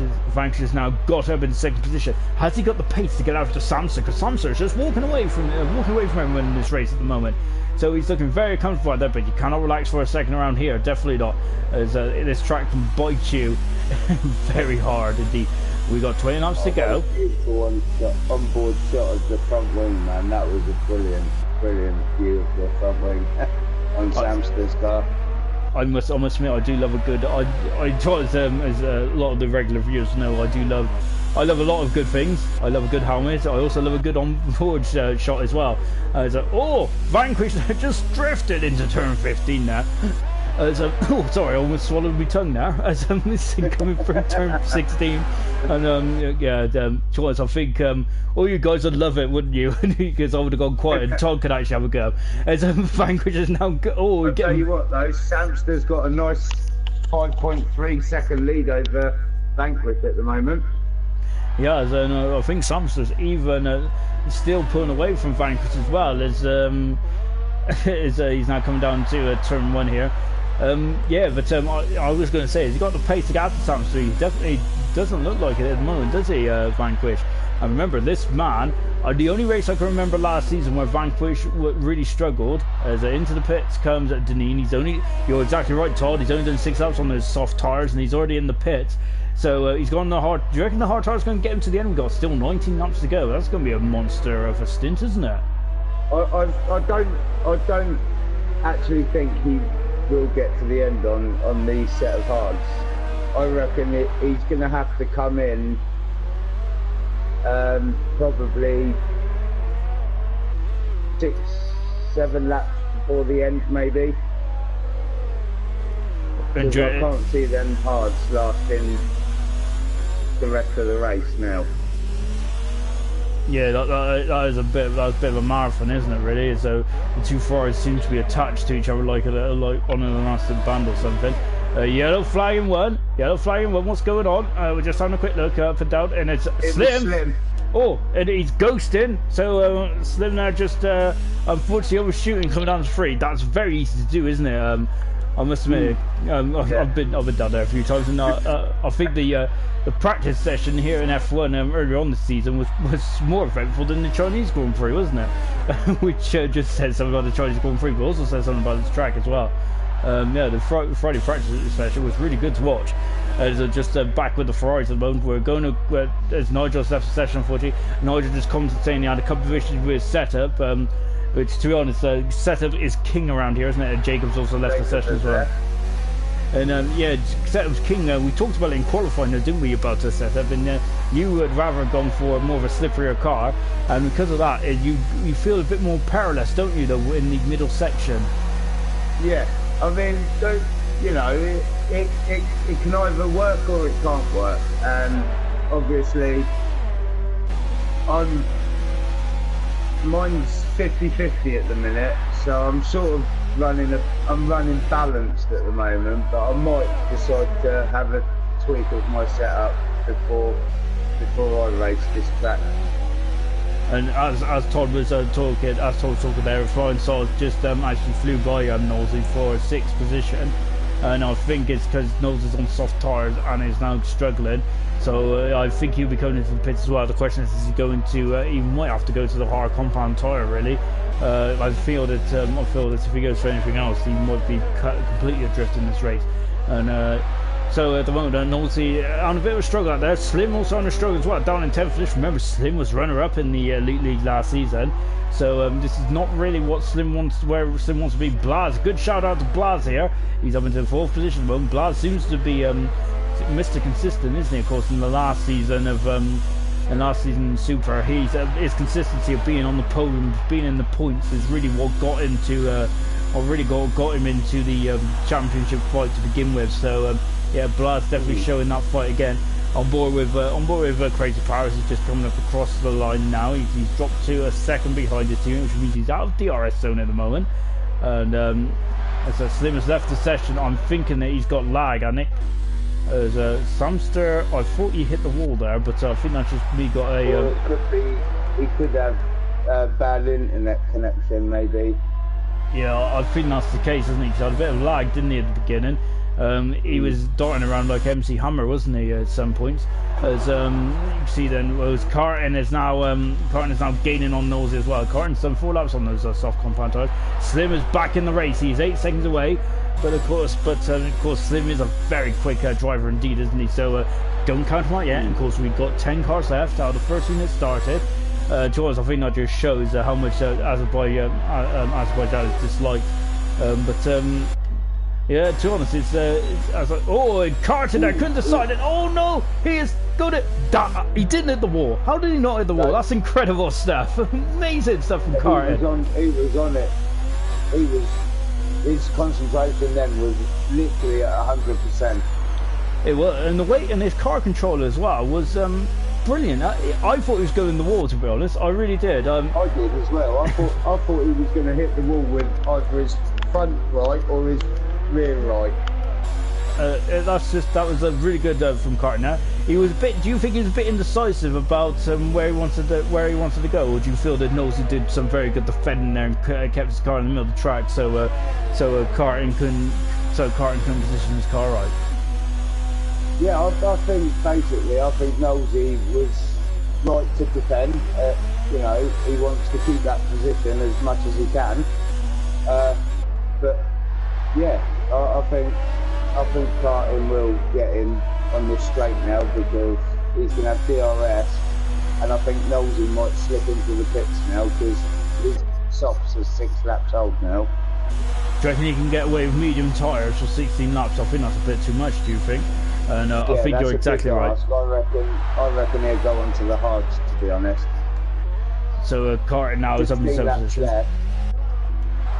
has now got up in second position. Has he got the pace to get out to Samson? Because Samson is just walking away from him in this race at the moment. So he's looking very comfortable there, but you cannot relax for a second around here. Definitely not. As this track can bite you very hard indeed. We got 20 laps to go. Beautiful onboard shot of the front wing, man. That was a brilliant view of the front wing on Samster's car. I must admit, I do love a good. I try as a lot of the regular viewers know, I love a lot of good things. I love a good helmet. I also love a good onboard shot as well. Vanquish just drifted into turn 15 now. Sorry, I almost swallowed my tongue now. As this thing coming through turn 16, and choice. I think all you guys would love it, wouldn't you? Because I would have gone quiet, and Todd could actually have a go. As Vanquish is now. I'll tell you what, though, Samster's got a nice 5.3 second lead over Vanquish at the moment. Yeah, I think Samster's even still pulling away from Vanquish as well. As he's now coming down to turn 1 here. I was going to say, has he got the pace to get out to Samster? He definitely doesn't look like it at the moment, does he, Vanquish? And remember, this man, the only race I can remember last season where Vanquish really struggled, as into the pits comes at Deneen. You're exactly right, Todd, he's only done 6 laps on those soft tyres, and he's already in the pits. So he's gone the hard. Do you reckon the hard tyre's going to get him to the end? We've got still 19 laps to go. That's going to be a monster of a stint, isn't it? I don't actually think he will get to the end on these set of hards. I reckon he's going to have to come in probably 6-7 laps before the end, maybe. I can't see them hards lasting the rest of the race now. Yeah, that is a bit of a marathon, isn't it? Really. So the two Ferraris seem to be attached to each other like on an elastic band or something. Yellow flag in one. What's going on? We're just having a quick look up and down, and it's Slim. Oh, and he's ghosting. So Slim now just unfortunately overshooting coming down to 3. That's very easy to do, isn't it? I must admit, I've been down there a few times, and I think the practice session here in F1 earlier on this season was more eventful than the Chinese Grand Prix, wasn't it? Which just says something about the Chinese Grand Prix, but also says something about this track as well. The Friday practice session was really good to watch. Just back with the Ferraris at the moment, we're going to, as Nigel's left the session, unfortunately, Nigel just commented saying he had a couple of issues with his setup, which, to be honest, setup is king around here, isn't it? And Jacob's also left the session as well. And setup's king. We talked about it in qualifying, didn't we, about the setup? And you would rather have gone for more of a slipperier car, and because of that, you feel a bit more perilous, don't you, though, in the middle section? Yeah, I mean, it can either work or it can't work, and obviously, mine's 50-50 at the minute, so I'm sort of running balanced at the moment, but I might decide to have a tweak of my setup before I race this track. And as Todd was talking there, Flying Stars just actually flew by Nosey for 6th position. and I think it's because Knowles is on soft tyres and is now struggling. So I think he'll be coming into the pits as well. The question is he going to? He might have to go to the hard compound tyre really. I feel that if he goes for anything else, he might be completely adrift in this race. And so at the moment, Knowlesy on a bit of a struggle out there. Slim also on a struggle as well, down in 10th position. Remember, Slim was runner-up in the Elite League last season. So this is not really what Slim wants, where Slim wants to be. Blas, good shout out to Blas here. He's up into 4th position at the moment. Blas seems to be Mr. Consistent, isn't he? Of course, in the last season of in Super, his consistency of being on the podium, being in the points, is really what got into got him into the championship fight to begin with. So yeah, Blas definitely showing that fight again. On board with Crazy Powers. He's just coming up across the line now. He's dropped to a second behind his team, which means he's out of DRS zone at the moment. And as Slim has left the session, I'm thinking that he's got lag, hasn't he? As Samster, I thought he hit the wall there, but I think that's just me got a. Well, it could be. He could have bad internet connection, maybe. Yeah, I think that's the case, isn't he? Because he had a bit of lag, didn't he, at the beginning? He was darting around like MC Hammer, wasn't he, at some points? As you can see, then was Carton is now gaining on Nosey as well. Carton's done 4 laps on those soft compound tires. Slim is back in the race. He's 8 seconds away, but of course, Slim is a very quick driver indeed, isn't he? So don't count him out yet. And of course, we've got 10 cars left out of the 13 that started. George, I think that just shows how much Azerbaijan is disliked. Yeah, to be honest, I was like, oh, and Carton there couldn't decide it. Oh no, he is good at that. He didn't hit the wall. How did he not hit the wall? That's incredible stuff. Amazing stuff from Carton. He was on it. His concentration then was literally at 100%. It was, and the weight and his car control as well was brilliant. I thought he was going the wall, to be honest. I really did. I did as well. I thought he was going to hit the wall with either his front right or his rear right. That was a really good from Carton. Now he was a bit. Do you think he was a bit indecisive about where he wanted to go, or do you feel that Nosey did some very good defending there and kept his car in the middle of the track, so Carton couldn't position his car right? Yeah, I think Nosey was right to defend. He wants to keep that position as much as he can. But yeah, I think Carton will get in on this straight now because he's going to have DRS, and I think Nosey might slip into the pits now because his softs are 6 laps old now. Do you reckon he can get away with medium tyres for 16 laps? I think that's a bit too much, do you think? And I think you're exactly right. I reckon he'll go on to the hards, to be honest. So Carton now is up in 7th position.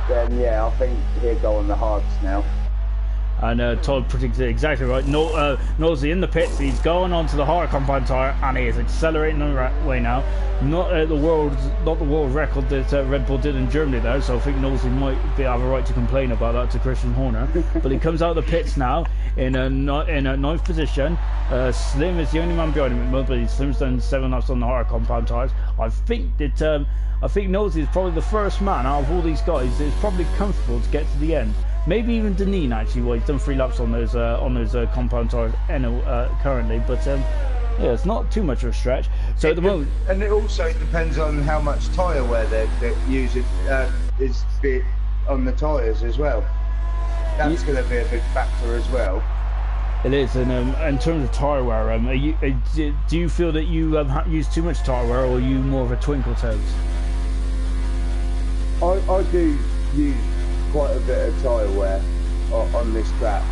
Then yeah, I think he'll go on the hards now. And Todd predicted exactly right. Nosey in the pits. He's going onto the hard compound tyre, and he is accelerating the way now. Not the world record that Red Bull did in Germany there. So I think Nosey might have a right to complain about that to Christian Horner. But he comes out of the pits now in a 9th position. Slim is the only man behind him at the moment, but Slim's done 7 laps on the hard compound tyres. I think Nosey is probably the first man out of all these guys that is probably comfortable to get to the end. Maybe even Deneen actually. Well, he's done 3 laps on those compound tyres currently, but yeah, it's not too much of a stretch. So at the moment, and it also depends on how much tyre wear they're using is on the tyres as well. That's going to be a big factor as well. It is, and in terms of tyre wear, do you feel that you use too much tyre wear, or are you more of a twinkle toes? I do use quite a bit of tyre wear on this track.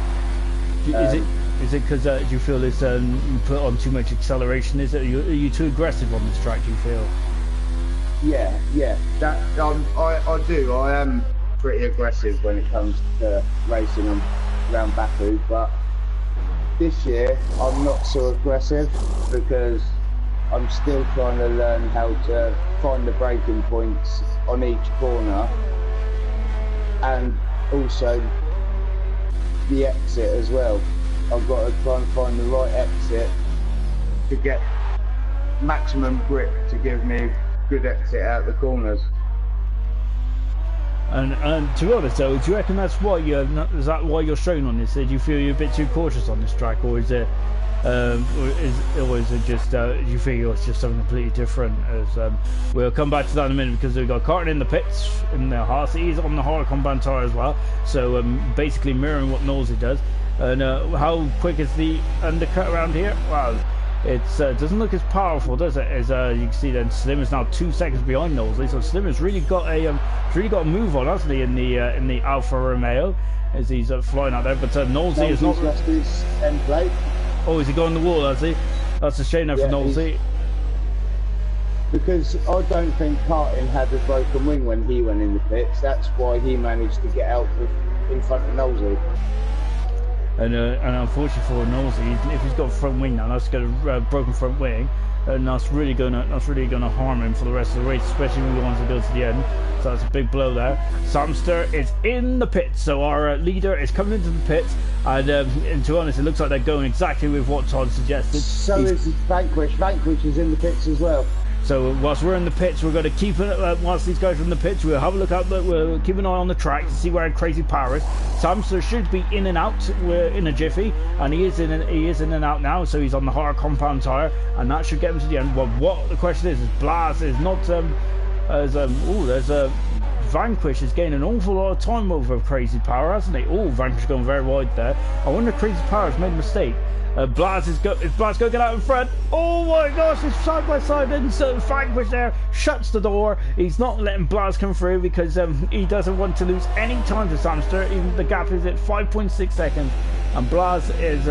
Is it because do you feel it's you put on too much acceleration? Are you too aggressive on this track, do you feel? Yeah. That I do. I am pretty aggressive when it comes to racing around Baku, but this year I'm not so aggressive because I'm still trying to learn how to find the braking points on each corner, and also the exit as well. I've got to try and find the right exit to get maximum grip to give me a good exit out the corners. And to be honest though, do you reckon that's why is that why you're showing on this? Do you feel you're a bit too cautious on this track, or is it just do you feel it's just something completely different? As we'll come back to that in a minute, because we've got Carton in the pits in the Haas. He's on the hard compound tire as well, so basically mirroring what Knowlesy does. And how quick is the undercut around here? Well, it doesn't look as powerful, does it? As you can see, then Slim is now 2 seconds behind Knowlesy, so Slim has really got a move on, hasn't he, in the Alfa Romeo, as he's flying out there. But Knowlesy is not. Lost his end plate. Oh, is he going the wall, has he? That's a shame there for Knowlesy. Because I don't think Carton had a broken wing when he went in the pits. That's why he managed to get out in front of Knowlesy. And unfortunately for Knowlesy, if he's got a front wing now, that's got a broken front wing, and that's really gonna harm him for the rest of the race, especially when he wants to go to the end. So that's a big blow there. Samster is in the pits, so our leader is coming into the pits, and to be honest, it looks like they're going exactly with what Todd suggested. So is Vanquish. Vanquish is in the pits as well. So whilst we're in the pits, we're going to keep it. Whilst these guys are in the pits, we'll have a look out. We'll keep an eye on the track to see where Crazy Power is. Samster should be in and out. We're in a jiffy, and he is in and out now. So he's on the hard compound tire, and that should get him to the end. Well, what the question is Blas is not there's a Vanquish is gaining an awful lot of time over Crazy Power, hasn't he? Oh, Vanquish going very wide there. I wonder if Crazy Power has made a mistake. Blas is going to get out in front. Oh my gosh, it's side by side, and so Vanquish there shuts the door. He's not letting Blas come through because he doesn't want to lose any time to Samster. Even the gap is at 5.6 seconds, and Blas is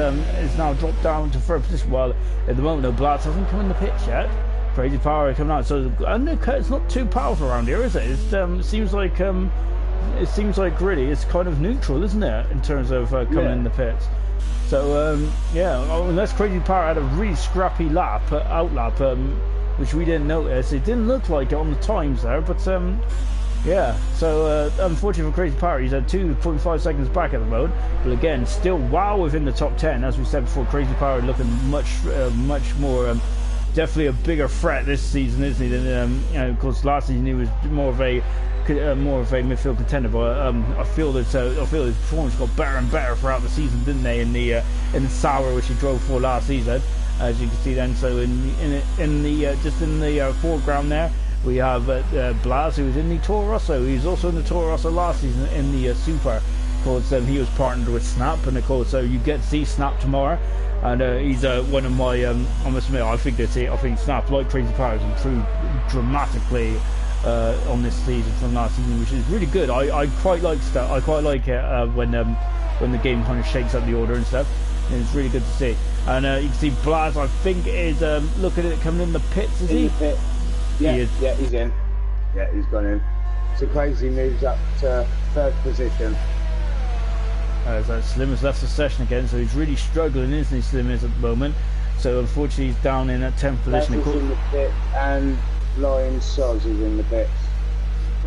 now dropped down to third position. Well, at the moment, though, Blas hasn't come in the pitch yet. Crazy Power coming out, so the undercut is not too powerful around here, is it? It seems like really it's kind of neutral, isn't it, in terms of coming in the pits. So unless Crazy Power had a really scrappy outlap, which we didn't notice. It didn't look like it on the times there, but yeah. So unfortunately for Crazy Power, he's at 2.5 seconds back at the moment. But again, still well within the top 10, as we said before. Crazy Power looking much more. Definitely a bigger threat this season, isn't he? Than of course, last season he was more of a midfield contender, but I feel his performance got better and better throughout the season, didn't they? In the Sauer, which he drove for last season, as you can see then. So in the foreground there, we have Blas, who was in the Toro Rosso. He was also in the Toro Rosso last season in the Super. Of course, he was partnered with Snap, and of course, so you get to see Snap tomorrow. And he's one of my. I must admit, I think Snap, like Crazy Power, has improved dramatically on this season from last season, which is really good. I quite like stuff. I quite like it when the game kind of shakes up the order and stuff. And it's really good to see. And you can see Blas, I think, is looking at it coming in the pits. Is he? In the pit. Yeah, he's in. Yeah, he's gone in. So Crazy moves up to third position. So Slim has left the session again, so he's really struggling, isn't he, Slim is at the moment. So unfortunately he's down in that 10th position. He's in the pit, and Lion Soz is in the pits.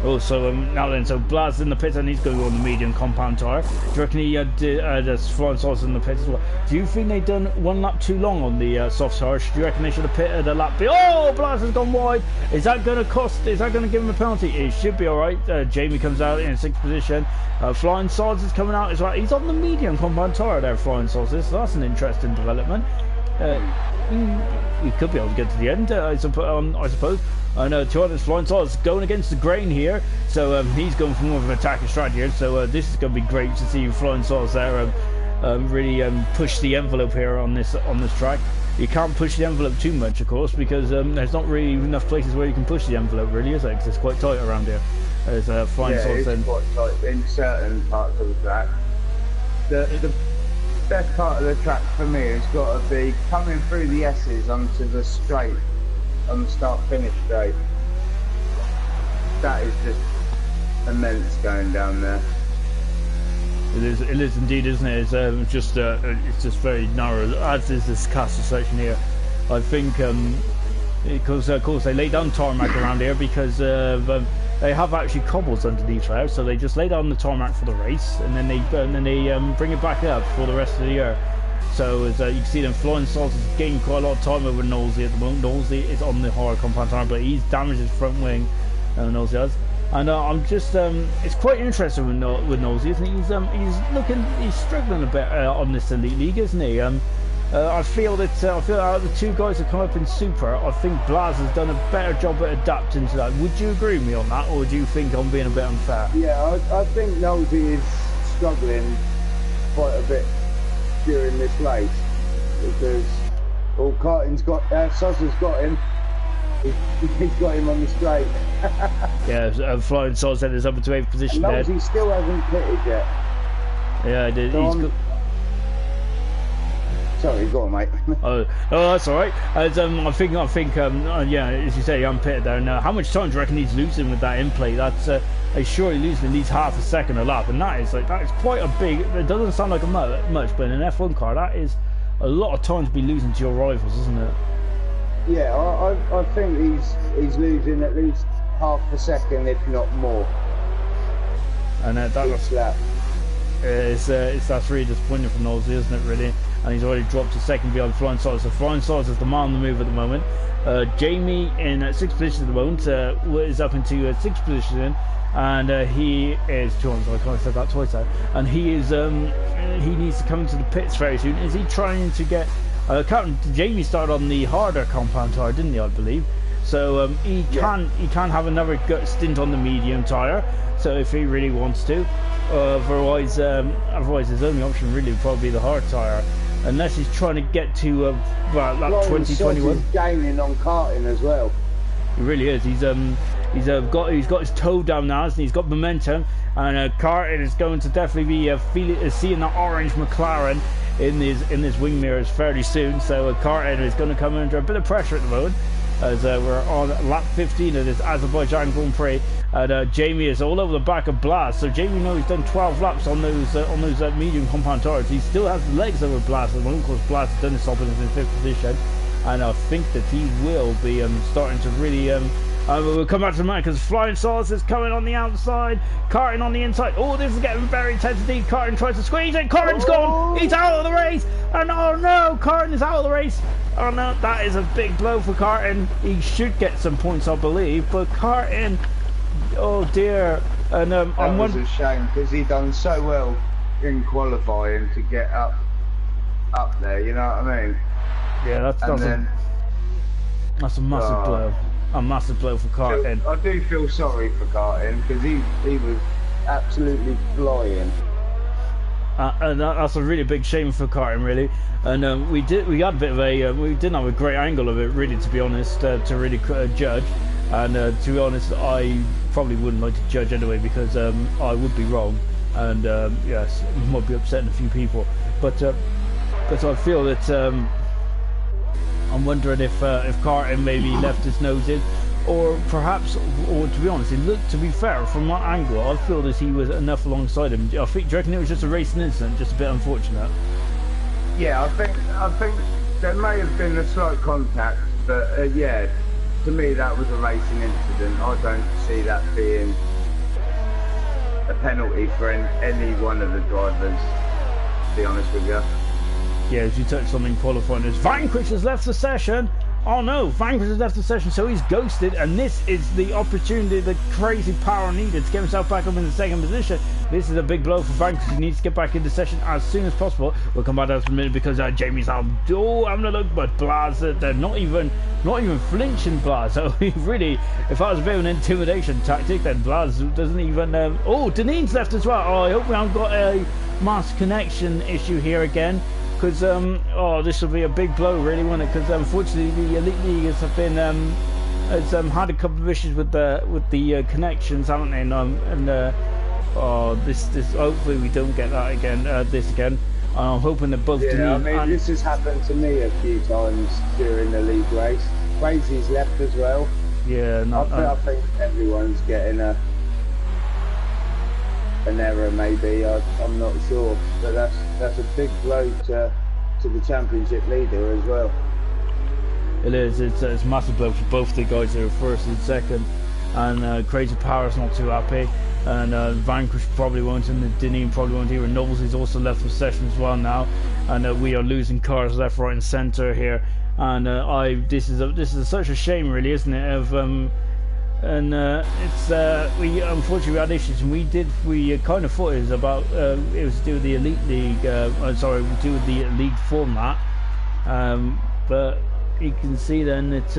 Oh, so now then, so Blas in the pits, and he's going to go on the medium compound tire. Do you reckon he there's Flying Sauce in the pits as well? Do you think they've done one lap too long on the soft tire? Do you reckon they should have pitted a lap? Oh, Blas has gone wide. Is that going to give him a penalty? It should be all right. Jamie comes out in 6th position. Flying Sauce is coming out as well. He's on the medium compound tire there, Flying Sauce is. So that's an interesting development. He could be able to get to the end, I suppose. And to be honest, Flying Sauce going against the grain here, so he's going for more of an attacking strategy here. So this is going to be great to see Flying Sauce there really push the envelope here on this track. You can't push the envelope too much, of course, because there's not really enough places where you can push the envelope, really, is it? Because it's quite tight around here. There's Flying Sauce. It's quite tight in certain parts of the track. The best part of the track for me has got to be coming through the S's onto the straight, on the start-finish straight. That is just immense going down there. It is indeed, isn't it? It's just very narrow, as is this castle section here. I think because of course they lay down tarmac around here because they have actually cobbles underneath there, so they just lay down the tarmac for the race, and then they bring it back up for the rest of the year. So as you can see, them Flying Sauce is gaining quite a lot of time over Knowlesy at the moment. Knowlesy is on the hard compound tire, but he's damaged his front wing. Knowlesy has. And I'm just, it's quite interesting with Nosey, isn't he? He's struggling a bit on this Elite League, isn't he? I feel that out of the two guys that come up in Super, I think Blaz has done a better job at adapting to that. Would you agree with me on that, or do you think I'm being a bit unfair? Yeah, I think Nosey is struggling quite a bit during this race because Carton's got, Sosa's got him. He's got him on the straight. Yeah, Flying Sosa is up into 8th position there. He still hasn't pitted yet. Yeah, I did. So sorry, go on, mate. Oh, that's all right. As, I think, yeah, as you say, he unpitted there. Now, how much time do you reckon he's losing with that in play? That's he's surely losing at least half a second a lap, and that is quite a big. It doesn't sound like much, but in an F1 car, that is a lot of time to be losing to your rivals, isn't it? Yeah, I think he's losing at least half a second, if not more. And that's really disappointing for Nosey, isn't it? Really, and he's already dropped to second behind Flying Sosa. So Flying Sosa is the man on the move at the moment. Jamie in 6th position at the moment is up into 6th position, and he is. I can't say that twice out. And he is. He needs to come into the pits very soon. Is he trying to get? Jamie started on the harder compound tyre, didn't he? I believe. So he can have another stint on the medium tyre. So if he really wants to, otherwise his only option really would probably be the hard tyre, unless he's trying to get to that 2021. He's gaining on karting as well. He really is. He's got his toe down now, and he's got momentum. And karting is going to definitely be seeing that orange McLaren in his wing mirrors fairly soon. So karting is going to come under a bit of pressure at the moment, as we're on lap 15 of this Azerbaijan Grand Prix, and Jamie is all over the back of Blaz. So Jamie knows he's done 12 laps on those medium compound tyres. He still has legs over Blaz at the moment, because Blaz has done this up in 5th position, and I think that he will be starting to really. We'll come back to the man, because Flying Sauce is coming on the outside, karting on the inside. Oh, this is getting very tense indeed. Karting tries to squeeze it. Karting's gone. He's out of the race. And oh no, Karting is out of the race. Oh no, that is a big blow for Karting. He should get some points, I believe. But Karting, oh dear. And that was a shame, because he done so well in qualifying to get up there. You know what I mean? Yeah, that's a massive blow. A massive blow for Karting. I do feel sorry for Karting, because he was absolutely flying. And that's a really big shame for Karting, really. And we had a bit of we didn't have a great angle of it, really, to be honest, to really judge. And to be honest, I probably wouldn't like to judge anyway, because I would be wrong, and yes, it might be upsetting a few people. But I feel that. I'm wondering if Karting maybe left his nose in, or perhaps, or to be honest, it looked, to be fair, from my angle, I feel that he was enough alongside him. Do you reckon it was just a racing incident, just a bit unfortunate? Yeah, I think there may have been a slight contact, but yeah, to me that was a racing incident. I don't see that being a penalty for any one of the drivers, to be honest with you. Yeah, as you touched on in qualifying, as Vanquish has left the session. Oh no, Vanquish has left the session, so he's ghosted, and this is the opportunity, the crazy power needed to get himself back up in the 2nd position. This is a big blow for Vanquish. He needs to get back into session as soon as possible. We'll come back to that for a minute, because Jamie's out. Oh, having a look, but Blaz, they're not even flinching Blaz. So he really, if that was a bit of an intimidation tactic, then Blaz doesn't even. Oh, Deneen's left as well. Oh, I hope we haven't got a mass connection issue here again. Because this will be a big blow, really, won't it? Because unfortunately the Elite Leaguers have been has had a couple of issues with the connections, haven't they? This hopefully we don't get that again. This again. I'm hoping that both. Yeah, I mean, this has happened to me a few times during the league race. Crazy's left as well. Yeah, I think everyone's getting an error, maybe. I'm not sure, but that's a big blow to the championship leader as well. It is. It's a massive blow for both the guys that are first and second, and Crazy Power's not too happy, and Vanquish probably won't, and Deneen probably won't either. Nobles is also left the session as well now, and we are losing cars left, right, and centre here. And this is such a shame, really, isn't it? and it's we unfortunately we had issues, and we kind of thought it was about it was to do with the elite league. Sorry, to do with the league format, but you can see then it's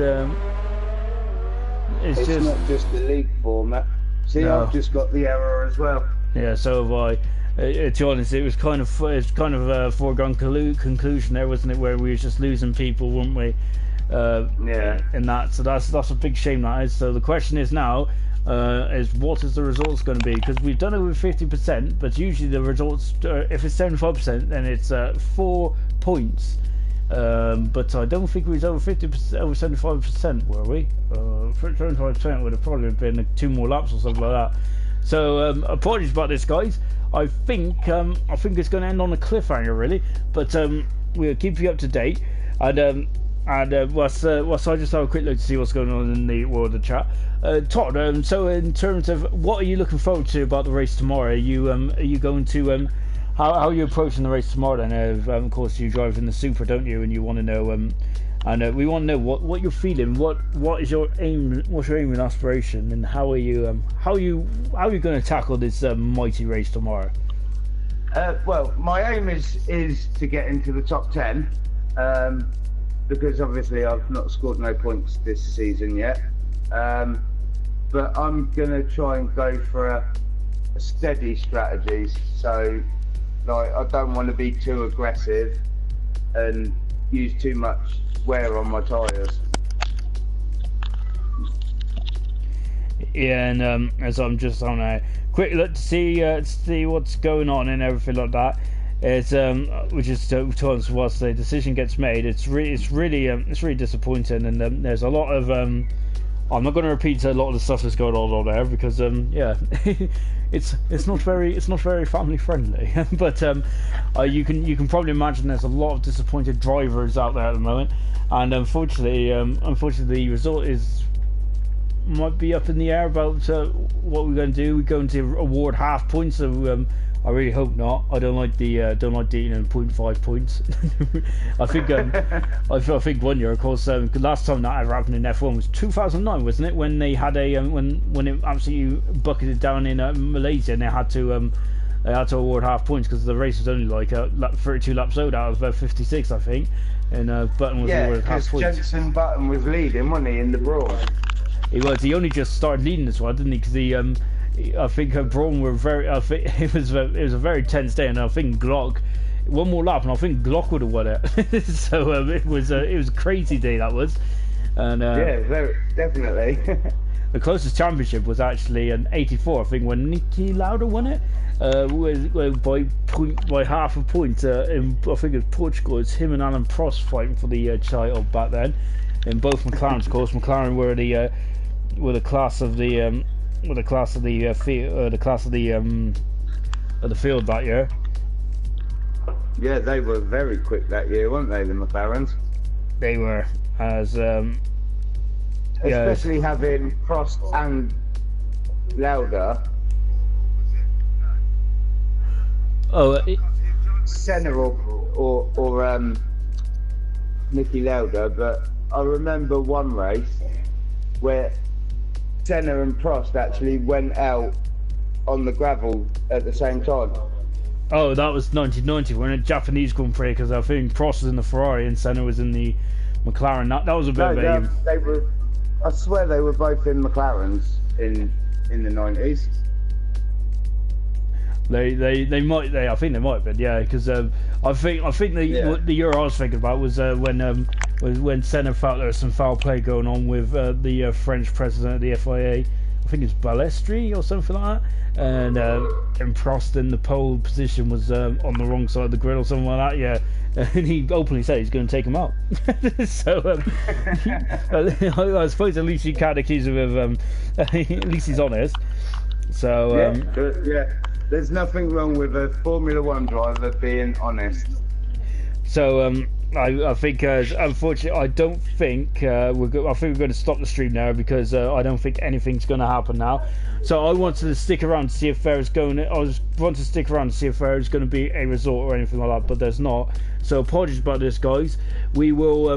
just not just the league format. See, no. I've just got the error as well. Yeah, so have I. To be honest, it was kind of a foregone conclusion there, wasn't it? Where we were just losing people, weren't we? Yeah. In that, so that's a big shame, that is. So the question is now, is what is the results going to be? Because we've done it with 50%, but usually the results, if it's 75%, then it's 4 points. But I don't think we was over 50%, over 75%, were we? 75% would have probably been 2 more laps or something like that. So apologies about this, guys. I think it's going to end on a cliffhanger, really. But we'll keep you up to date. And whilst I just have a quick look to see what's going on in the world of chat. Todd, so in terms of what are you looking forward to about the race tomorrow? Are you going to how are you approaching the race tomorrow? Then, of course, you drive in the Super, don't you? And you want to know and we want to know what you're feeling. What is your aim? What's your aim and aspiration? And how are you going to tackle this mighty race tomorrow? Well, my aim is to get into the top 10, because obviously I've not scored no points this season yet. But I'm gonna try and go for a steady strategy. So, like, I don't want to be too aggressive and use too much wear on my tyres. Yeah, and as I'm just on a quick look to see what's going on and everything like that, it's which is towards once the decision gets made, it's really disappointing, and there's a lot of I'm not going to repeat a lot of the stuff that's going on there because yeah, it's not very family friendly. But you can probably imagine there's a lot of disappointed drivers out there at the moment, and unfortunately the result might be up in the air about what we're going to do. We're going to award half points, so I really hope not. I don't like the 0.5 points. I think 1 year, of course, last time that ever happened in F1 was 2009, wasn't it? When they had a when it absolutely bucketed down in Malaysia, and they had to award half points because the race was only like 32 laps out of 56, I think. And Button was awarded half points. Yeah, because Jenson Button was leading, wasn't he, in the brawl? He was. He only just started leading this one, didn't he? Because I think Braun were very. I think it was a very tense day, and I think Glock, one more lap, and I think Glock would have won it. So it was a crazy day, that was. And yeah, very definitely. The closest championship was actually an 84, I think, when Niki Lauda won it, by half a point. In I think it was Portugal. It's him and Alan Prost fighting for the title back then. In both McLarens, of course. McLaren were the class of the field that year. Yeah, they were very quick that year, weren't they, the McLarens? They were, especially having Prost and Lauda. Senna or Niki Lauda, but I remember one race where Senna and Prost actually went out on the gravel at the same time. Oh, that was 1990 when a Japanese Grand Prix, because I think Prost was in the Ferrari and Senna was in the McLaren. That was a bit of a... They were. I swear they were both in McLarens in the 90s. They might. I think they might have been. Yeah, because I think the year I was thinking about was when Senna felt there was some foul play going on with the French president of the FIA. I think it's Balestri or something like that. And Prost in the pole position was on the wrong side of the grid or something like that. Yeah, and he openly said he's going to take him out. So I suppose at least you can't accuse him of. At least he's honest. So yeah. There's nothing wrong with a Formula One driver being honest. So I think, unfortunately, I don't think I think we're going to stop the stream now because I don't think anything's going to happen now. So I wanted to stick around to see if there's going to. Wanted to stick around to see if there's going to be a resort or anything like that, but there's not. So apologies about this, guys. We will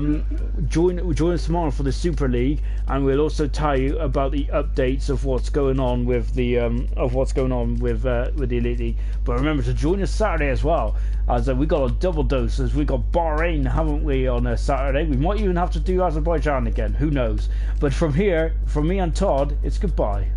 join us tomorrow for the Super League, and we'll also tell you about the updates of what's going on with the with the Elite League. But remember to join us Saturday as well, as we got a double dose. As we got Bahrain, haven't we, on a Saturday? We might even have to do Azerbaijan again. Who knows? But from here, from me and Todd, it's goodbye.